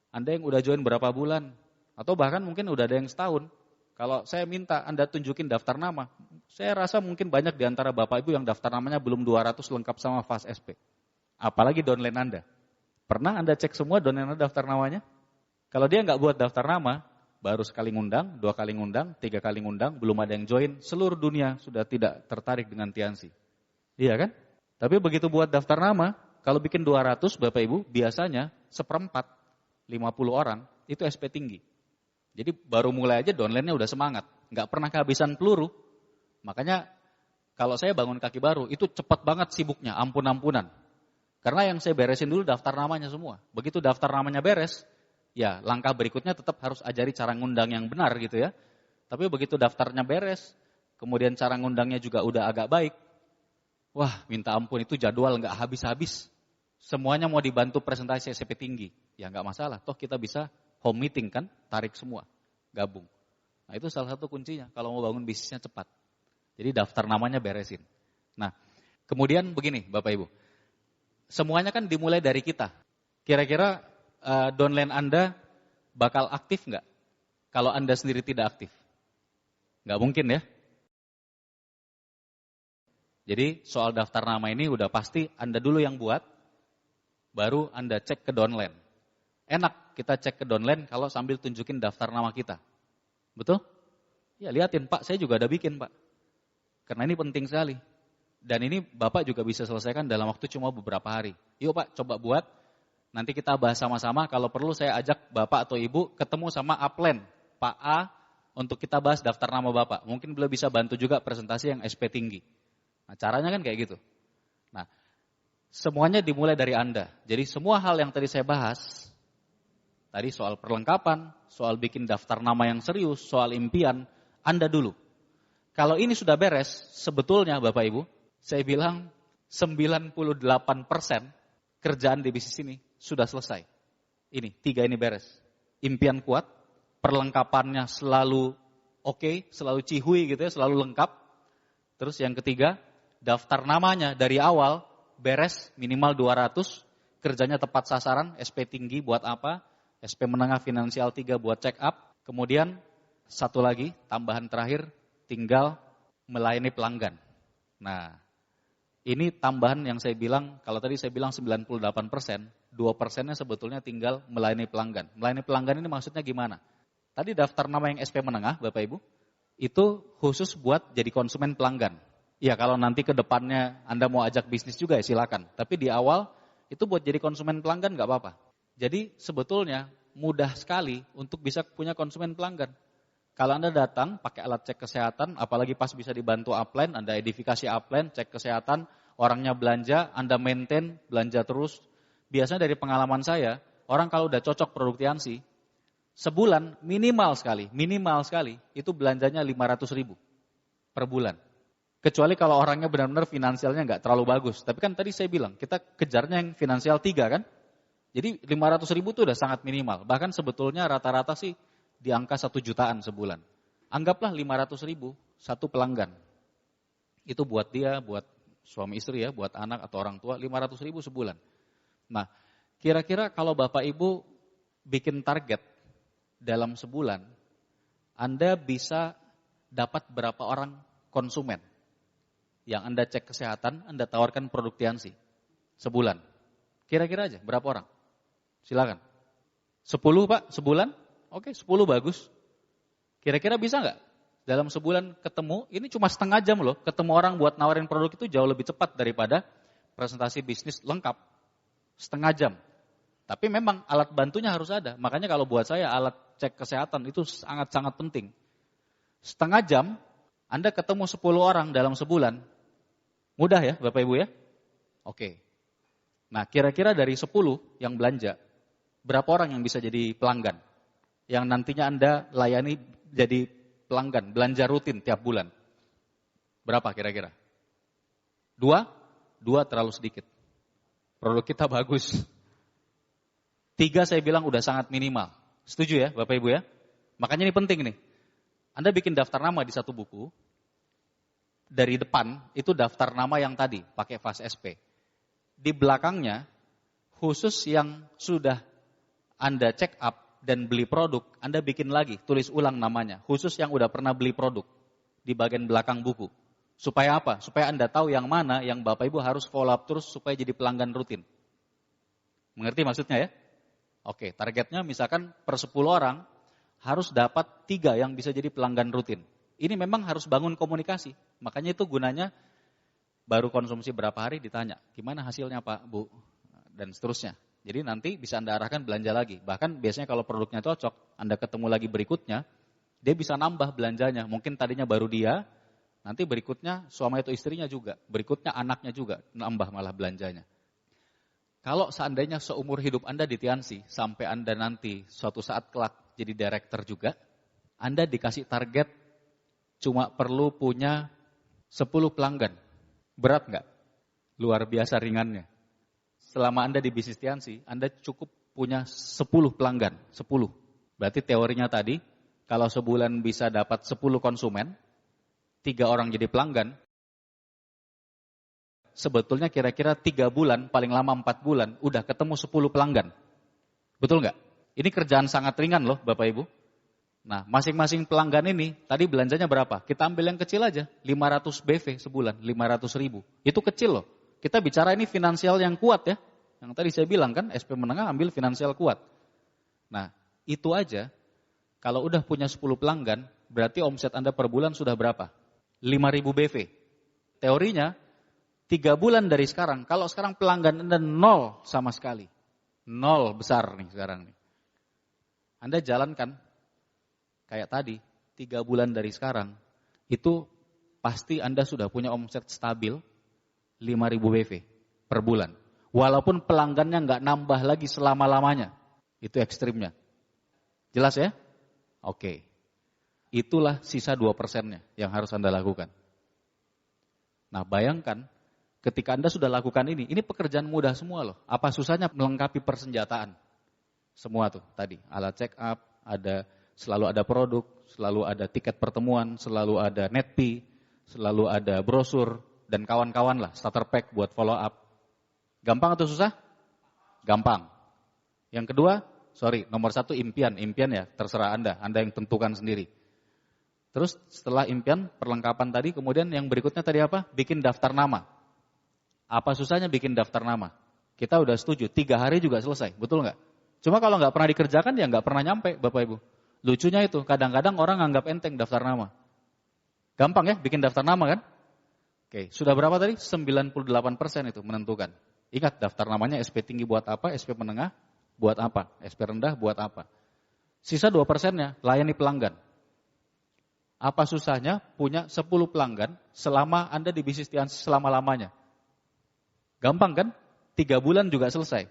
Anda yang udah join berapa bulan, atau bahkan mungkin udah ada yang setahun. Kalau saya minta Anda tunjukin daftar nama, saya rasa mungkin banyak di antara Bapak Ibu yang daftar namanya belum 200 lengkap sama Fast SP. Apalagi downline Anda. Pernah Anda cek semua downline Anda daftar namanya? Kalau dia nggak buat daftar nama, baru sekali ngundang, 2 kali ngundang, 3 kali ngundang, belum ada yang join, seluruh dunia sudah tidak tertarik dengan Tiansi. Iya kan? Tapi begitu buat daftar nama, kalau bikin 200 Bapak Ibu, biasanya 1/4, 50 orang, itu SP tinggi. Jadi baru mulai aja downline-nya udah semangat, nggak pernah kehabisan peluru. Makanya kalau saya bangun kaki baru, itu cepat banget sibuknya, ampun-ampunan. Karena yang saya beresin dulu daftar namanya semua. Begitu daftar namanya beres, ya langkah berikutnya tetap harus ajari cara ngundang yang benar gitu ya. Tapi begitu daftarnya beres, kemudian cara ngundangnya juga udah agak baik, wah minta ampun itu jadwal nggak habis-habis. Semuanya mau dibantu presentasi SP tinggi, ya nggak masalah. Toh kita bisa home meeting kan, tarik semua, gabung. Nah itu salah satu kuncinya kalau mau bangun bisnisnya cepat. Jadi daftar namanya beresin. Nah kemudian begini Bapak Ibu. Semuanya kan dimulai dari kita. Kira-kira downline Anda bakal aktif nggak? Kalau Anda sendiri tidak aktif? Nggak mungkin ya. Jadi soal daftar nama ini udah pasti Anda dulu yang buat, baru Anda cek ke downline. Enak kita cek ke downline kalau sambil tunjukin daftar nama kita. Betul? Ya liatin Pak, saya juga ada bikin Pak. Karena ini penting sekali. Dan ini Bapak juga bisa selesaikan dalam waktu cuma beberapa hari. Yuk Pak, coba buat. Nanti kita bahas sama-sama. Kalau perlu saya ajak Bapak atau Ibu ketemu sama upline Pak A untuk kita bahas daftar nama Bapak. Mungkin beliau bisa bantu juga presentasi yang SP tinggi. Nah caranya kan kayak gitu. Nah semuanya dimulai dari Anda. Jadi semua hal yang tadi saya bahas, tadi soal perlengkapan, soal bikin daftar nama yang serius, soal impian, Anda dulu. Kalau ini sudah beres, sebetulnya Bapak Ibu, saya bilang 98% kerjaan di bisnis ini sudah selesai. Ini, 3 ini beres. Impian kuat, perlengkapannya selalu oke, selalu cihui gitu ya, selalu lengkap. Terus yang ketiga, daftar namanya dari awal beres minimal 200, kerjanya tepat sasaran, SP tinggi buat apa? SP menengah finansial 3 buat check up. Kemudian satu lagi, tambahan terakhir, tinggal melayani pelanggan. Nah, ini tambahan yang saya bilang, kalau tadi saya bilang 98%, 2%-nya sebetulnya tinggal melayani pelanggan. Melayani pelanggan ini maksudnya gimana? Tadi daftar nama yang SP menengah, Bapak Ibu, itu khusus buat jadi konsumen pelanggan. Ya kalau nanti ke depannya Anda mau ajak bisnis juga ya silakan. Tapi di awal itu buat jadi konsumen pelanggan nggak apa-apa. Jadi sebetulnya mudah sekali untuk bisa punya konsumen pelanggan. Kalau Anda datang pakai alat cek kesehatan, apalagi pas bisa dibantu upline, Anda edifikasi upline, cek kesehatan, orangnya belanja, Anda maintain, belanja terus. Biasanya dari pengalaman saya, orang kalau udah cocok produk Tiansi, sebulan minimal sekali, itu belanjanya 500.000 per bulan. Kecuali kalau orangnya benar-benar finansialnya nggak terlalu bagus. Tapi kan tadi saya bilang, kita kejarnya yang finansial 3 kan? Jadi 500.000 itu udah sangat minimal. Bahkan sebetulnya rata-rata sih di angka 1 jutaan sebulan. Anggaplah 500.000 satu pelanggan. Itu buat dia, buat suami istri ya, buat anak atau orang tua, 500.000 sebulan. Nah, kira-kira kalau Bapak Ibu bikin target dalam sebulan, Anda bisa dapat berapa orang konsumen yang Anda cek kesehatan, Anda tawarkan produk Tiansi sebulan. Kira-kira aja berapa orang? Silakan. 10 Pak, sebulan? Oke, 10 bagus. Kira-kira bisa nggak? Dalam sebulan ketemu, ini cuma setengah jam loh, ketemu orang buat nawarin produk itu jauh lebih cepat daripada presentasi bisnis lengkap. Setengah jam. Tapi memang alat bantunya harus ada. Makanya kalau buat saya alat cek kesehatan itu sangat-sangat penting. Setengah jam, Anda ketemu 10 orang dalam sebulan. Mudah ya Bapak Ibu ya? Oke. Nah kira-kira dari 10 yang belanja, berapa orang yang bisa jadi pelanggan? Yang nantinya Anda layani jadi pelanggan, belanja rutin tiap bulan. Berapa kira-kira? 2? 2 terlalu sedikit. Produk kita bagus. 3 saya bilang udah sangat minimal. Setuju ya Bapak Ibu ya? Makanya ini penting nih. Anda bikin daftar nama di satu buku. Dari depan itu daftar nama yang tadi, pakai vas SP. Di belakangnya, khusus yang sudah Anda check up dan beli produk, Anda bikin lagi, tulis ulang namanya. Khusus yang udah pernah beli produk. Di bagian belakang buku. Supaya apa? Supaya Anda tahu yang mana yang Bapak Ibu harus follow up terus supaya jadi pelanggan rutin. Mengerti maksudnya ya? Oke, targetnya misalkan per 10 orang harus dapat 3 yang bisa jadi pelanggan rutin. Ini memang harus bangun komunikasi. Makanya itu gunanya baru konsumsi berapa hari ditanya. Gimana hasilnya Pak, Bu? Dan seterusnya. Jadi nanti bisa Anda arahkan belanja lagi. Bahkan biasanya kalau produknya cocok, Anda ketemu lagi berikutnya, dia bisa nambah belanjanya. Mungkin tadinya baru dia, nanti berikutnya suami atau istrinya juga. Berikutnya anaknya juga, nambah malah belanjanya. Kalau seandainya seumur hidup Anda di Tiansi, sampai Anda nanti suatu saat kelak jadi director juga, Anda dikasih target cuma perlu punya 10 pelanggan. Berat nggak? Luar biasa ringannya. Selama Anda di bisnis Tiansi, Anda cukup punya 10 pelanggan. 10. Berarti teorinya tadi, kalau sebulan bisa dapat 10 konsumen, 3 orang jadi pelanggan, sebetulnya kira-kira 3 bulan, paling lama 4 bulan, udah ketemu 10 pelanggan. Betul nggak? Ini kerjaan sangat ringan loh Bapak Ibu. Nah masing-masing pelanggan ini, tadi belanjanya berapa? Kita ambil yang kecil aja, 500 BV sebulan, 500 ribu. Itu kecil loh. Kita bicara ini finansial yang kuat ya. Yang tadi saya bilang kan, SP menengah ambil finansial kuat. Nah itu aja, kalau udah punya 10 pelanggan, berarti omset Anda per bulan sudah berapa? 5.000 BV. Teorinya, 3 bulan dari sekarang, kalau sekarang pelanggan Anda 0 sama sekali. 0 besar nih sekarang nih. Anda jalankan kayak tadi, 3 bulan dari sekarang, itu pasti Anda sudah punya omset stabil 5.000 BV per bulan. Walaupun pelanggannya nggak nambah lagi selama-lamanya. Itu ekstrimnya. Jelas ya? Oke. Itulah sisa 2%-nya yang harus Anda lakukan. Nah bayangkan, ketika Anda sudah lakukan ini pekerjaan mudah semua loh. Apa susahnya melengkapi persenjataan? Semua tuh tadi, alat check up, selalu ada produk, selalu ada tiket pertemuan, selalu ada netpi, selalu ada brosur, dan kawan-kawan lah, starter pack buat follow up. Gampang atau susah? Gampang. Yang kedua, nomor 1 impian ya, terserah Anda yang tentukan sendiri. Terus setelah impian, perlengkapan tadi, kemudian yang berikutnya tadi apa? Bikin daftar nama. Apa susahnya bikin daftar nama? Kita udah setuju, 3 hari juga selesai, betul nggak? Cuma kalau nggak pernah dikerjakan, ya nggak pernah nyampe, Bapak Ibu. Lucunya itu, kadang-kadang orang anggap enteng daftar nama. Gampang ya, bikin daftar nama kan? Oke, sudah berapa tadi? 98% itu menentukan. Ingat, daftar namanya SP tinggi buat apa, SP menengah buat apa, SP rendah buat apa. Sisa 2%-nya, layani pelanggan. Apa susahnya punya 10 pelanggan selama Anda di bisnis Tiansi selama-lamanya? Gampang kan? 3 bulan juga selesai.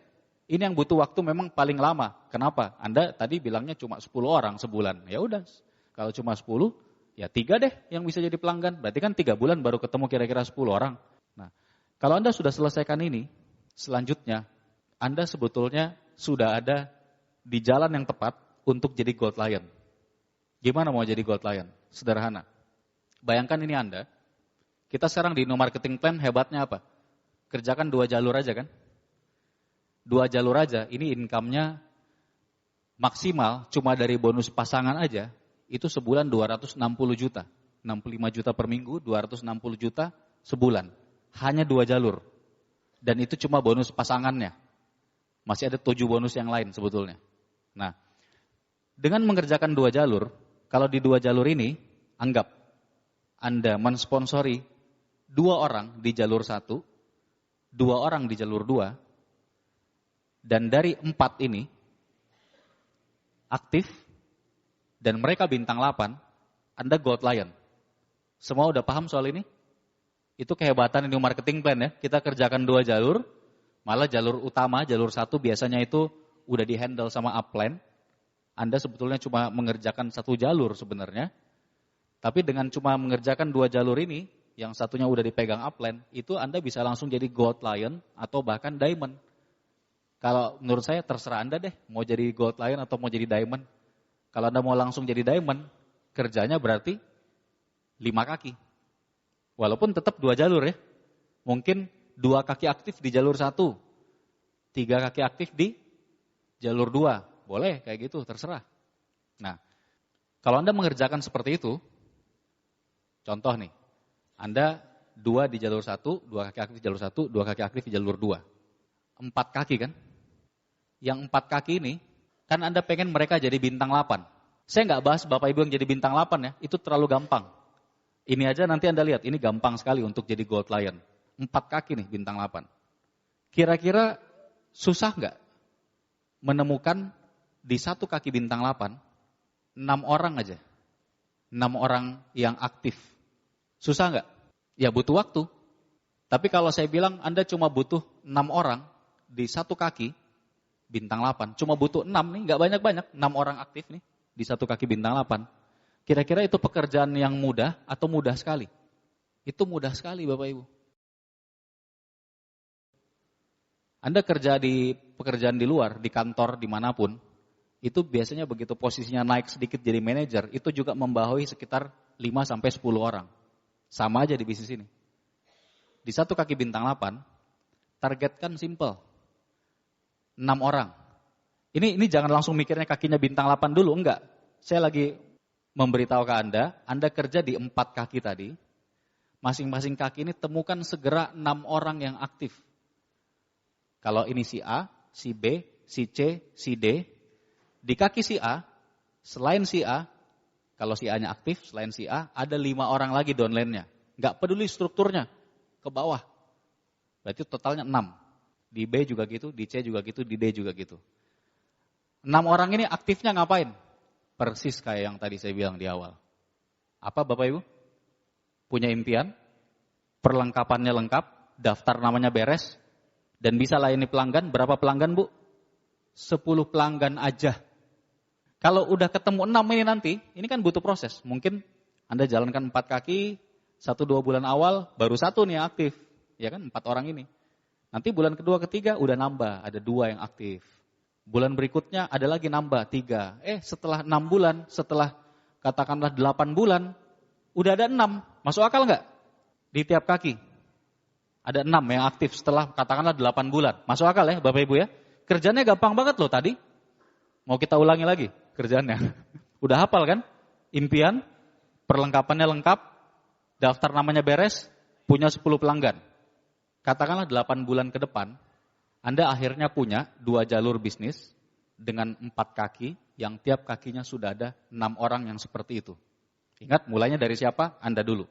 Ini yang butuh waktu memang paling lama. Kenapa? Anda tadi bilangnya cuma 10 orang sebulan. Ya udah, kalau cuma 10, ya 3 deh yang bisa jadi pelanggan. Berarti kan 3 bulan baru ketemu kira-kira 10 orang. Nah, kalau Anda sudah selesaikan ini, selanjutnya Anda sebetulnya sudah ada di jalan yang tepat untuk jadi Gold Lion. Gimana mau jadi Gold Lion? Sederhana. Bayangkan ini Anda, kita sekarang di No Marketing Plan hebatnya apa? Kerjakan 2 jalur aja kan? 2 jalur aja, ini income-nya maksimal cuma dari bonus pasangan aja, itu sebulan 260 juta. 65 juta per minggu, 260 juta sebulan. Hanya 2 jalur. Dan itu cuma bonus pasangannya. Masih ada 7 bonus yang lain sebetulnya. Nah, dengan mengerjakan 2 jalur, kalau di 2 jalur ini, anggap Anda mensponsori 2 orang di jalur 1, 2 orang di jalur 2, dan dari 4 ini aktif, dan mereka bintang 8, Anda Gold Lion. Semua udah paham soal ini? Itu kehebatan ini marketing plan ya. Kita kerjakan 2 jalur, malah jalur utama, jalur 1 biasanya itu udah di-handle sama upline. Anda sebetulnya cuma mengerjakan 1 jalur sebenarnya. Tapi dengan cuma mengerjakan 2 jalur ini, yang satunya udah dipegang upline, itu Anda bisa langsung jadi Gold Lion atau bahkan Diamond. Kalau menurut saya terserah Anda deh, mau jadi Gold Lion atau mau jadi Diamond. Kalau Anda mau langsung jadi Diamond, kerjanya berarti 5 kaki. Walaupun tetap 2 jalur ya. Mungkin 2 kaki aktif di jalur 1, 3 kaki aktif di jalur 2. Boleh kayak gitu, terserah. Nah, kalau Anda mengerjakan seperti itu, contoh nih, Anda 2 di jalur 1, 2 kaki aktif di jalur 1, 2 kaki aktif di jalur 2. 4 kaki kan? Yang 4 kaki ini, kan Anda pengen mereka jadi bintang 8. Saya nggak bahas Bapak Ibu yang jadi bintang 8 ya, itu terlalu gampang. Ini aja nanti Anda lihat, ini gampang sekali untuk jadi Gold Lion. 4 kaki nih bintang 8. Kira-kira susah nggak menemukan di 1 kaki bintang 8, 6 orang aja. 6 orang yang aktif. Susah nggak? Ya butuh waktu. Tapi kalau saya bilang Anda cuma butuh 6 orang di 1 kaki bintang 8. Cuma butuh 6 nih, nggak banyak-banyak. 6 orang aktif nih di 1 kaki bintang 8. Kira-kira itu pekerjaan yang mudah atau mudah sekali? Itu mudah sekali Bapak Ibu. Anda kerja di pekerjaan di luar, di kantor, dimanapun, itu biasanya begitu posisinya naik sedikit jadi manajer, itu juga membawahi sekitar 5-10 orang. Sama aja di bisnis ini. Di 1 kaki bintang 8, targetkan simple. 6 orang. Ini jangan langsung mikirnya kakinya bintang 8 dulu, enggak. Saya lagi memberitahu ke Anda kerja di 4 kaki tadi. Masing-masing kaki ini temukan segera 6 orang yang aktif. Kalau ini si A, si B, si C, si D. Di kaki si A, selain si A, kalau si A-nya aktif, selain si A, ada 5 orang lagi downline-nya. Nggak peduli strukturnya, ke bawah. Berarti totalnya 6. Di B juga gitu, di C juga gitu, di D juga gitu. 6 orang ini aktifnya ngapain? Persis kayak yang tadi saya bilang di awal. Apa Bapak Ibu? Punya impian, perlengkapannya lengkap, daftar namanya beres, dan bisa layani pelanggan. Berapa pelanggan Bu? 10 pelanggan aja. Kalau udah ketemu 6 ini nanti, ini kan butuh proses. Mungkin Anda jalankan 4 kaki, 1-2 bulan awal, baru 1 nih yang aktif. Ya kan, 4 orang ini. Nanti bulan kedua, ketiga udah nambah, ada 2 yang aktif. Bulan berikutnya ada lagi nambah, 3. Setelah 6 bulan, setelah katakanlah 8 bulan, udah ada 6. Masuk akal nggak? Di tiap kaki. Ada 6 yang aktif setelah katakanlah 8 bulan. Masuk akal ya Bapak Ibu ya? Kerjanya gampang banget loh tadi. Mau kita ulangi lagi kerjaannya. Udah hafal kan? Impian, perlengkapannya lengkap, daftar namanya beres, punya 10 pelanggan. Katakanlah 8 bulan ke depan, Anda akhirnya punya 2 jalur bisnis dengan 4 kaki yang tiap kakinya sudah ada 6 orang yang seperti itu. Ingat mulainya dari siapa? Anda dulu.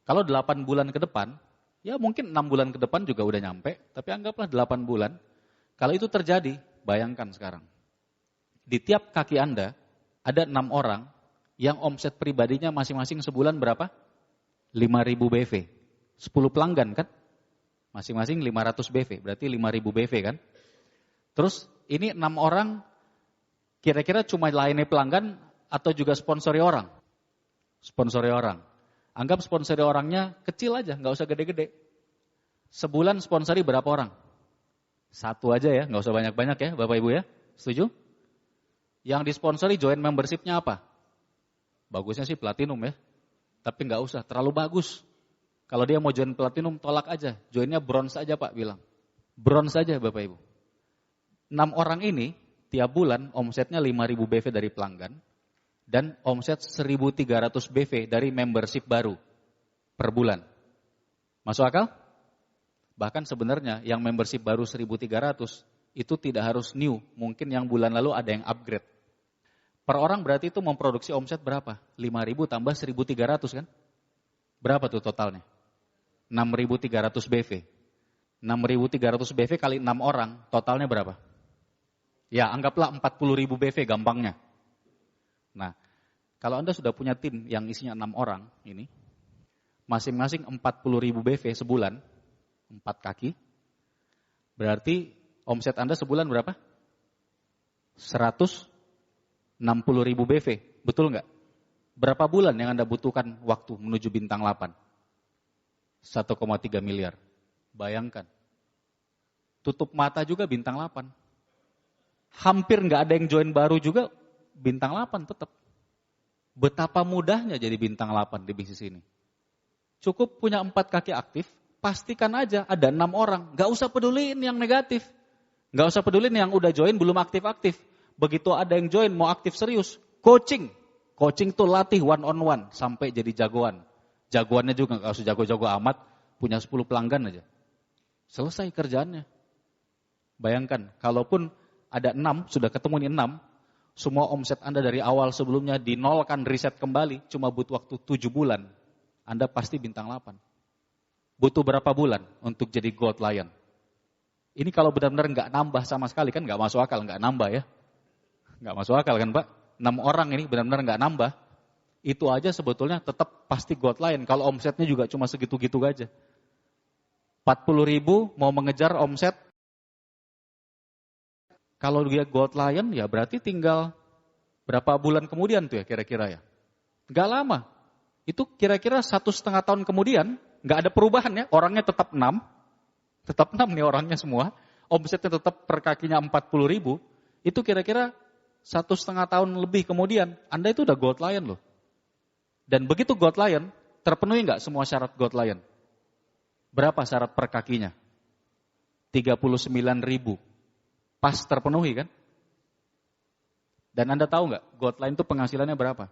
Kalau 8 bulan ke depan, ya mungkin 6 bulan ke depan juga udah nyampe, tapi anggaplah 8 bulan. Kalau itu terjadi, bayangkan sekarang. Di tiap kaki Anda, ada 6 orang yang omset pribadinya masing-masing sebulan berapa? 5.000 BV. 10 pelanggan kan? Masing-masing 500 BV, berarti 5.000 BV kan? Terus ini 6 orang kira-kira cuma layani pelanggan atau juga sponsori orang? Sponsori orang. Anggap sponsori orangnya kecil aja, nggak usah gede-gede. Sebulan sponsori berapa orang? 1 aja ya, nggak usah banyak-banyak ya Bapak Ibu ya. Setuju? Yang disponsori join membership-nya apa? Bagusnya sih platinum ya. Tapi nggak usah, terlalu bagus. Kalau dia mau join platinum, tolak aja. Joinnya bronze aja Pak bilang. Bronze aja Bapak Ibu. 6 orang ini, tiap bulan omsetnya 5.000 BV dari pelanggan dan omset 1.300 BV dari membership baru per bulan. Masuk akal? Bahkan sebenarnya yang membership baru 1.300 itu tidak harus new, mungkin yang bulan lalu ada yang upgrade. Per orang berarti itu memproduksi omset berapa? 5.000 tambah 1.300 kan? Berapa tuh totalnya? 6.300 BV. 6.300 BV kali 6 orang, totalnya berapa? Ya, anggaplah 40.000 BV gampangnya. Nah, kalau Anda sudah punya tim yang isinya 6 orang ini, masing-masing 40.000 BV sebulan, 4 kaki, berarti omset Anda sebulan berapa? 160.000 BV, betul nggak? Berapa bulan yang Anda butuhkan waktu menuju bintang 8? 1,3 miliar. Bayangkan. Tutup mata juga bintang 8. Hampir nggak ada yang join baru juga bintang 8 tetap. Betapa mudahnya jadi bintang 8 di bisnis ini. Cukup punya 4 kaki aktif, pastikan aja ada 6 orang. Nggak usah peduliin yang negatif. Nggak usah peduliin yang udah join belum aktif-aktif. Begitu ada yang join mau aktif serius, coaching. Coaching tuh latih one on one sampai jadi jagoan. Jagoannya juga nggak usah jago-jago amat, punya 10 pelanggan aja. Selesai kerjaannya. Bayangkan, kalaupun ada 6, sudah ketemu nih 6, semua omset Anda dari awal sebelumnya dinolkan, riset kembali, cuma butuh waktu 7 bulan. Anda pasti bintang 8. Butuh berapa bulan untuk jadi Gold Lion? Ini kalau benar-benar nggak nambah sama sekali, kan nggak masuk akal, nggak nambah ya. Nggak masuk akal kan Pak? 6 orang ini benar-benar nggak nambah. Itu aja sebetulnya tetap pasti Gold Lion. Kalau omsetnya juga cuma segitu-gitu aja. 40.000 mau mengejar omset. Kalau dia Gold Lion ya berarti tinggal berapa bulan kemudian tuh ya kira-kira ya. Nggak lama. Itu kira-kira 1,5 tahun kemudian nggak ada perubahan ya. Orangnya tetap 6. Tetap 6 nih orangnya semua. Omsetnya tetap per kakinya 40.000. Itu kira-kira 1,5 tahun lebih kemudian, Anda itu udah Gold Lion loh. Dan begitu Gold Lion, terpenuhi nggak semua syarat Gold Lion? Berapa syarat per kakinya? 39.000. Pas terpenuhi kan? Dan Anda tahu nggak, Gold Lion itu penghasilannya berapa?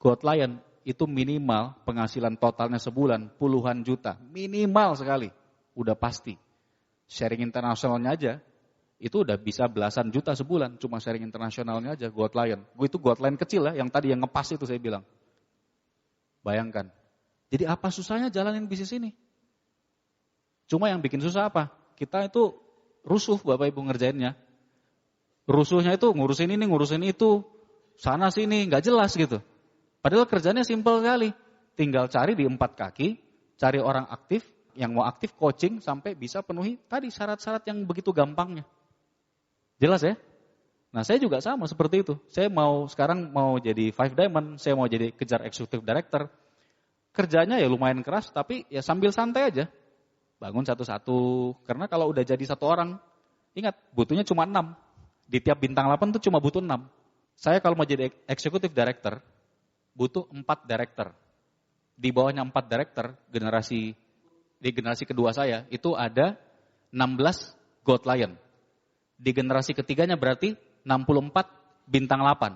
Gold Lion itu minimal penghasilan totalnya sebulan puluhan juta. Minimal sekali, udah pasti. Sharing internasionalnya aja, itu udah bisa belasan juta sebulan, cuma sharing internasionalnya aja, Gold Lion. Itu Gold Lion kecil ya, yang tadi yang ngepas itu saya bilang. Bayangkan. Jadi apa susahnya jalanin bisnis ini? Cuma yang bikin susah apa? Kita itu rusuh Bapak Ibu ngerjainnya. Rusuhnya itu ngurusin ini, ngurusin itu, sana sini, nggak jelas gitu. Padahal kerjanya simpel sekali. Tinggal cari di 4 kaki, cari orang aktif, yang mau aktif coaching sampai bisa penuhi tadi syarat-syarat yang begitu gampangnya. Jelas ya? Nah saya juga sama seperti itu. Saya sekarang mau jadi 5 Diamond, saya mau jadi kejar Executive Director. Kerjanya ya lumayan keras, tapi ya sambil santai aja. Bangun satu-satu, karena kalau udah jadi 1 orang, ingat butuhnya cuma 6. Di tiap bintang 8 tuh cuma butuh 6. Saya kalau mau jadi Executive Director, butuh 4 director. Di bawahnya 4 director, di generasi kedua saya, itu ada 16 Gold Lion. Di generasi ketiganya berarti 64 bintang 8.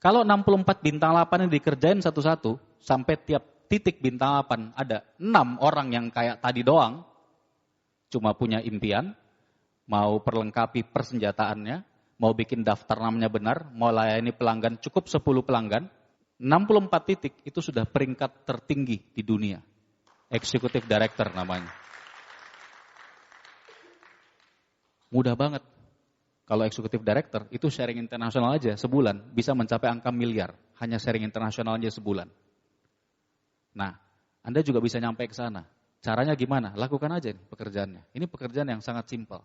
Kalau 64 bintang 8 ini dikerjain satu-satu, sampai tiap titik bintang 8 ada 6 orang yang kayak tadi doang, cuma punya impian, mau perlengkapi persenjataannya, mau bikin daftar namanya benar, mau layani pelanggan cukup 10 pelanggan, 64 titik itu sudah peringkat tertinggi di dunia. Executive Director namanya. Mudah banget. Kalau Executive Director itu sharing internasional aja sebulan bisa mencapai angka miliar. Hanya sharing internasional aja sebulan. Nah, Anda juga bisa nyampe ke sana. Caranya gimana? Lakukan aja nih pekerjaannya. Ini pekerjaan yang sangat simpel.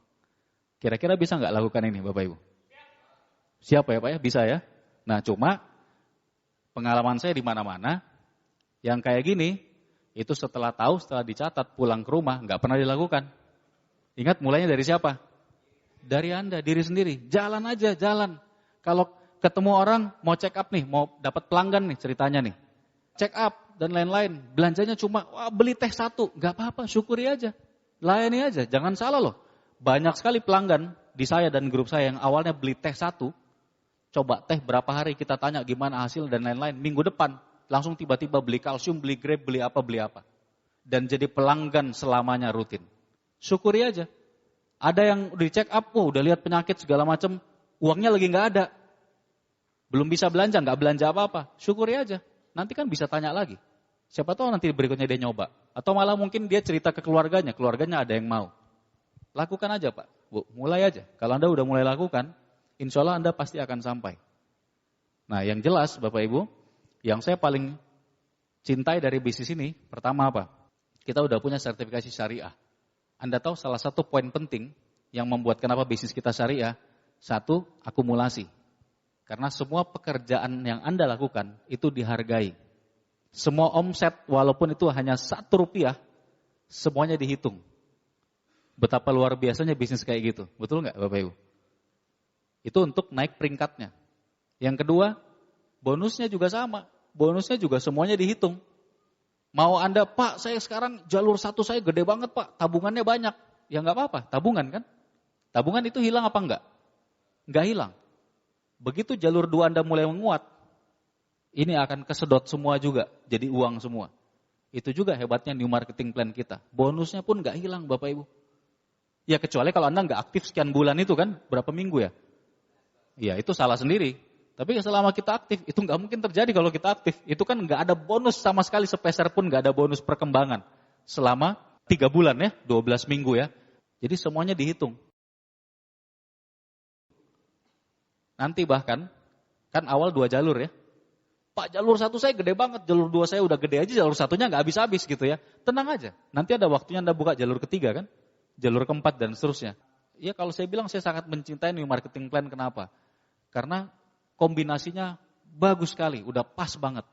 Kira-kira bisa nggak lakukan ini Bapak Ibu? Siapa ya Pak ya? Bisa ya? Nah cuma pengalaman saya di mana-mana yang kayak gini itu setelah tahu, setelah dicatat pulang ke rumah nggak pernah dilakukan. Ingat mulainya dari siapa? Dari Anda, diri sendiri. Jalan aja, jalan. Kalau ketemu orang mau check up nih, mau dapat pelanggan nih ceritanya nih. Check up dan lain-lain. Belanjanya cuma beli teh 1, nggak apa-apa, syukuri aja. Layani aja, jangan salah loh. Banyak sekali pelanggan di saya dan grup saya yang awalnya beli teh 1, coba teh berapa hari kita tanya gimana hasil dan lain-lain. Minggu depan langsung tiba-tiba beli kalsium, beli grape, beli apa. Dan jadi pelanggan selamanya rutin. Syukuri aja. Ada yang di check up, udah lihat penyakit segala macam, uangnya lagi nggak ada. Belum bisa belanja, nggak belanja apa-apa. Syukuri aja. Nanti kan bisa tanya lagi. Siapa tahu nanti berikutnya dia nyoba. Atau malah mungkin dia cerita ke keluarganya ada yang mau. Lakukan aja Pak, Bu, mulai aja. Kalau Anda udah mulai lakukan, insya Allah Anda pasti akan sampai. Nah yang jelas Bapak Ibu, yang saya paling cintai dari bisnis ini, pertama apa? Kita udah punya sertifikasi syariah. Anda tahu salah satu poin penting yang membuat kenapa bisnis kita syariah, satu, akumulasi. Karena semua pekerjaan yang Anda lakukan itu dihargai. Semua omset walaupun itu hanya Rp1, semuanya dihitung. Betapa luar biasanya bisnis kayak gitu. Betul nggak Bapak Ibu? Itu untuk naik peringkatnya. Yang kedua, bonusnya juga sama. Bonusnya juga semuanya dihitung. Mau Anda, Pak saya sekarang jalur 1 saya gede banget Pak, tabungannya banyak. Ya nggak apa-apa, tabungan kan? Tabungan itu hilang apa enggak? Nggak hilang. Begitu jalur 2 Anda mulai menguat, ini akan kesedot semua juga, jadi uang semua. Itu juga hebatnya new marketing plan kita. Bonusnya pun nggak hilang Bapak Ibu. Ya kecuali kalau Anda nggak aktif sekian bulan itu kan, berapa minggu ya? Ya itu salah sendiri. Tapi selama kita aktif, itu nggak mungkin terjadi kalau kita aktif. Itu kan nggak ada bonus sama sekali, sepeser pun nggak ada bonus perkembangan. Selama 3 bulan ya, 12 minggu ya. Jadi semuanya dihitung. Nanti bahkan, kan awal 2 jalur ya. Pak jalur 1 saya gede banget, jalur 2 saya udah gede aja, jalur 1-nya nggak habis-habis gitu ya. Tenang aja, nanti ada waktunya Anda buka jalur ketiga kan, jalur keempat dan seterusnya. Ya kalau saya bilang saya sangat mencintai new marketing plan, kenapa? Karena kombinasinya bagus sekali, udah pas banget.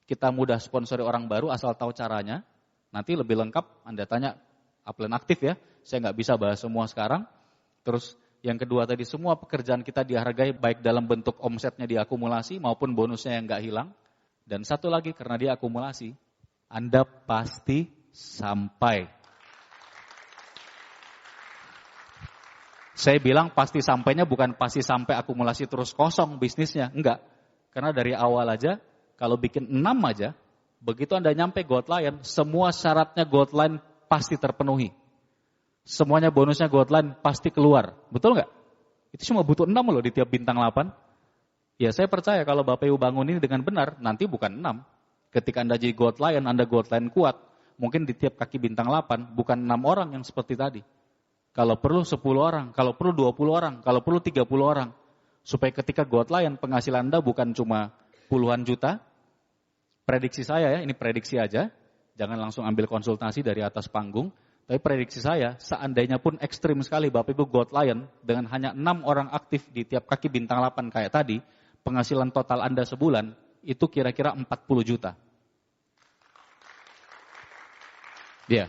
Kita mudah sponsori orang baru asal tahu caranya, nanti lebih lengkap Anda tanya upline aktif ya, saya nggak bisa bahas semua sekarang. Terus yang kedua tadi, semua pekerjaan kita dihargai baik dalam bentuk omsetnya diakumulasi maupun bonusnya yang nggak hilang. Dan satu lagi, karena dia akumulasi, Anda pasti sampai. Saya bilang pasti sampainya bukan pasti sampai akumulasi terus kosong bisnisnya, enggak. Karena dari awal aja, kalau bikin 6 aja, begitu Anda nyampe Gold Lion, semua syaratnya Gold Lion pasti terpenuhi. Semuanya bonusnya Gold Lion pasti keluar. Betul nggak? Itu cuma butuh 6 loh di tiap bintang 8. Ya saya percaya kalau Bapak Ibu bangun ini dengan benar, nanti bukan 6. Ketika Anda jadi Gold Lion, Anda Gold Lion kuat. Mungkin di tiap kaki bintang 8, bukan 6 orang yang seperti tadi. Kalau perlu 10 orang, kalau perlu 20 orang, kalau perlu 30 orang. Supaya ketika Gold Lion, penghasilan Anda bukan cuma puluhan juta. Prediksi saya ya, ini prediksi aja. Jangan langsung ambil konsultasi dari atas panggung. Tapi prediksi saya, seandainya pun ekstrim sekali Bapak Ibu Gold Lion, dengan hanya 6 orang aktif di tiap kaki bintang 8 kayak tadi, penghasilan total Anda sebulan, itu kira-kira 40 juta. Iya.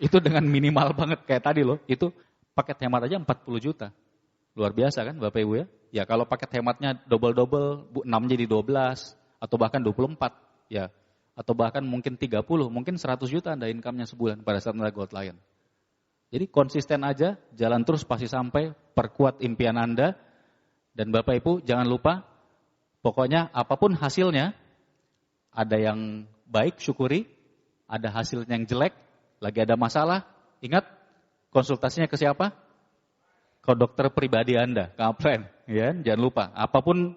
Itu dengan minimal banget kayak tadi loh, itu paket hemat aja 40 juta. Luar biasa kan Bapak Ibu ya? Ya kalau paket hematnya double-double, 6 jadi 12, atau bahkan 24, ya. Atau bahkan mungkin 30, mungkin 100 juta Anda income-nya sebulan pada saat Anda Gold Lion. Jadi konsisten aja, jalan terus pasti sampai, perkuat impian Anda. Dan Bapak Ibu jangan lupa, pokoknya apapun hasilnya, ada yang baik syukuri, ada hasilnya yang jelek, lagi ada masalah, ingat konsultasinya ke siapa? Ke dokter pribadi Anda, ke upline. Ya, jangan lupa, apapun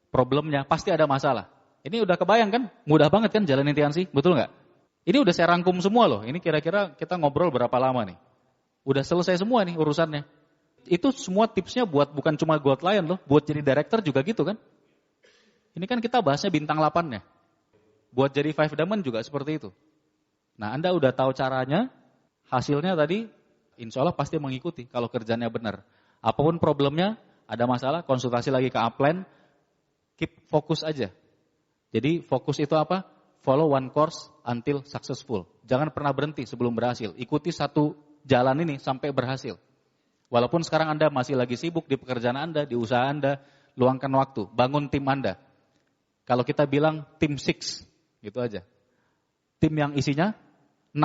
problemnya pasti ada masalah. Ini udah kebayang kan? Mudah banget kan jalanin Tiansi? Betul nggak? Ini udah saya rangkum semua loh. Ini kira-kira kita ngobrol berapa lama nih? Udah selesai semua nih urusannya. Itu semua tipsnya buat bukan cuma Gold Lion loh. Buat jadi director juga gitu kan? Ini kan kita bahasnya bintang 8-nya. Buat jadi 5 Diamond juga seperti itu. Nah Anda udah tahu caranya. Hasilnya tadi insya Allah pasti mengikuti kalau kerjanya benar. Apapun problemnya, ada masalah, konsultasi lagi ke upline. Keep fokus aja. Jadi fokus itu apa? Follow one course until successful. Jangan pernah berhenti sebelum berhasil. Ikuti satu jalan ini sampai berhasil. Walaupun sekarang Anda masih lagi sibuk di pekerjaan Anda, di usaha Anda, luangkan waktu, bangun tim Anda. Kalau kita bilang tim 6, gitu aja. Tim yang isinya 6.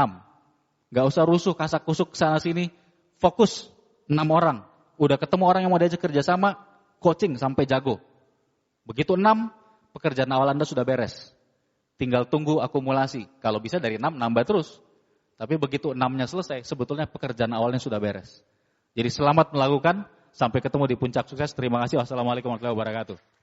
Gak usah rusuh, kasak-kusuk sana sini. Fokus 6 orang. Udah ketemu orang yang mau diajak kerjasama, coaching sampai jago. Begitu 6, pekerjaan awal Anda sudah beres. Tinggal tunggu akumulasi. Kalau bisa dari 6, nambah terus. Tapi begitu 6-nya selesai, sebetulnya pekerjaan awalnya sudah beres. Jadi selamat melakukan, sampai ketemu di puncak sukses. Terima kasih. Wassalamualaikum warahmatullahi wabarakatuh.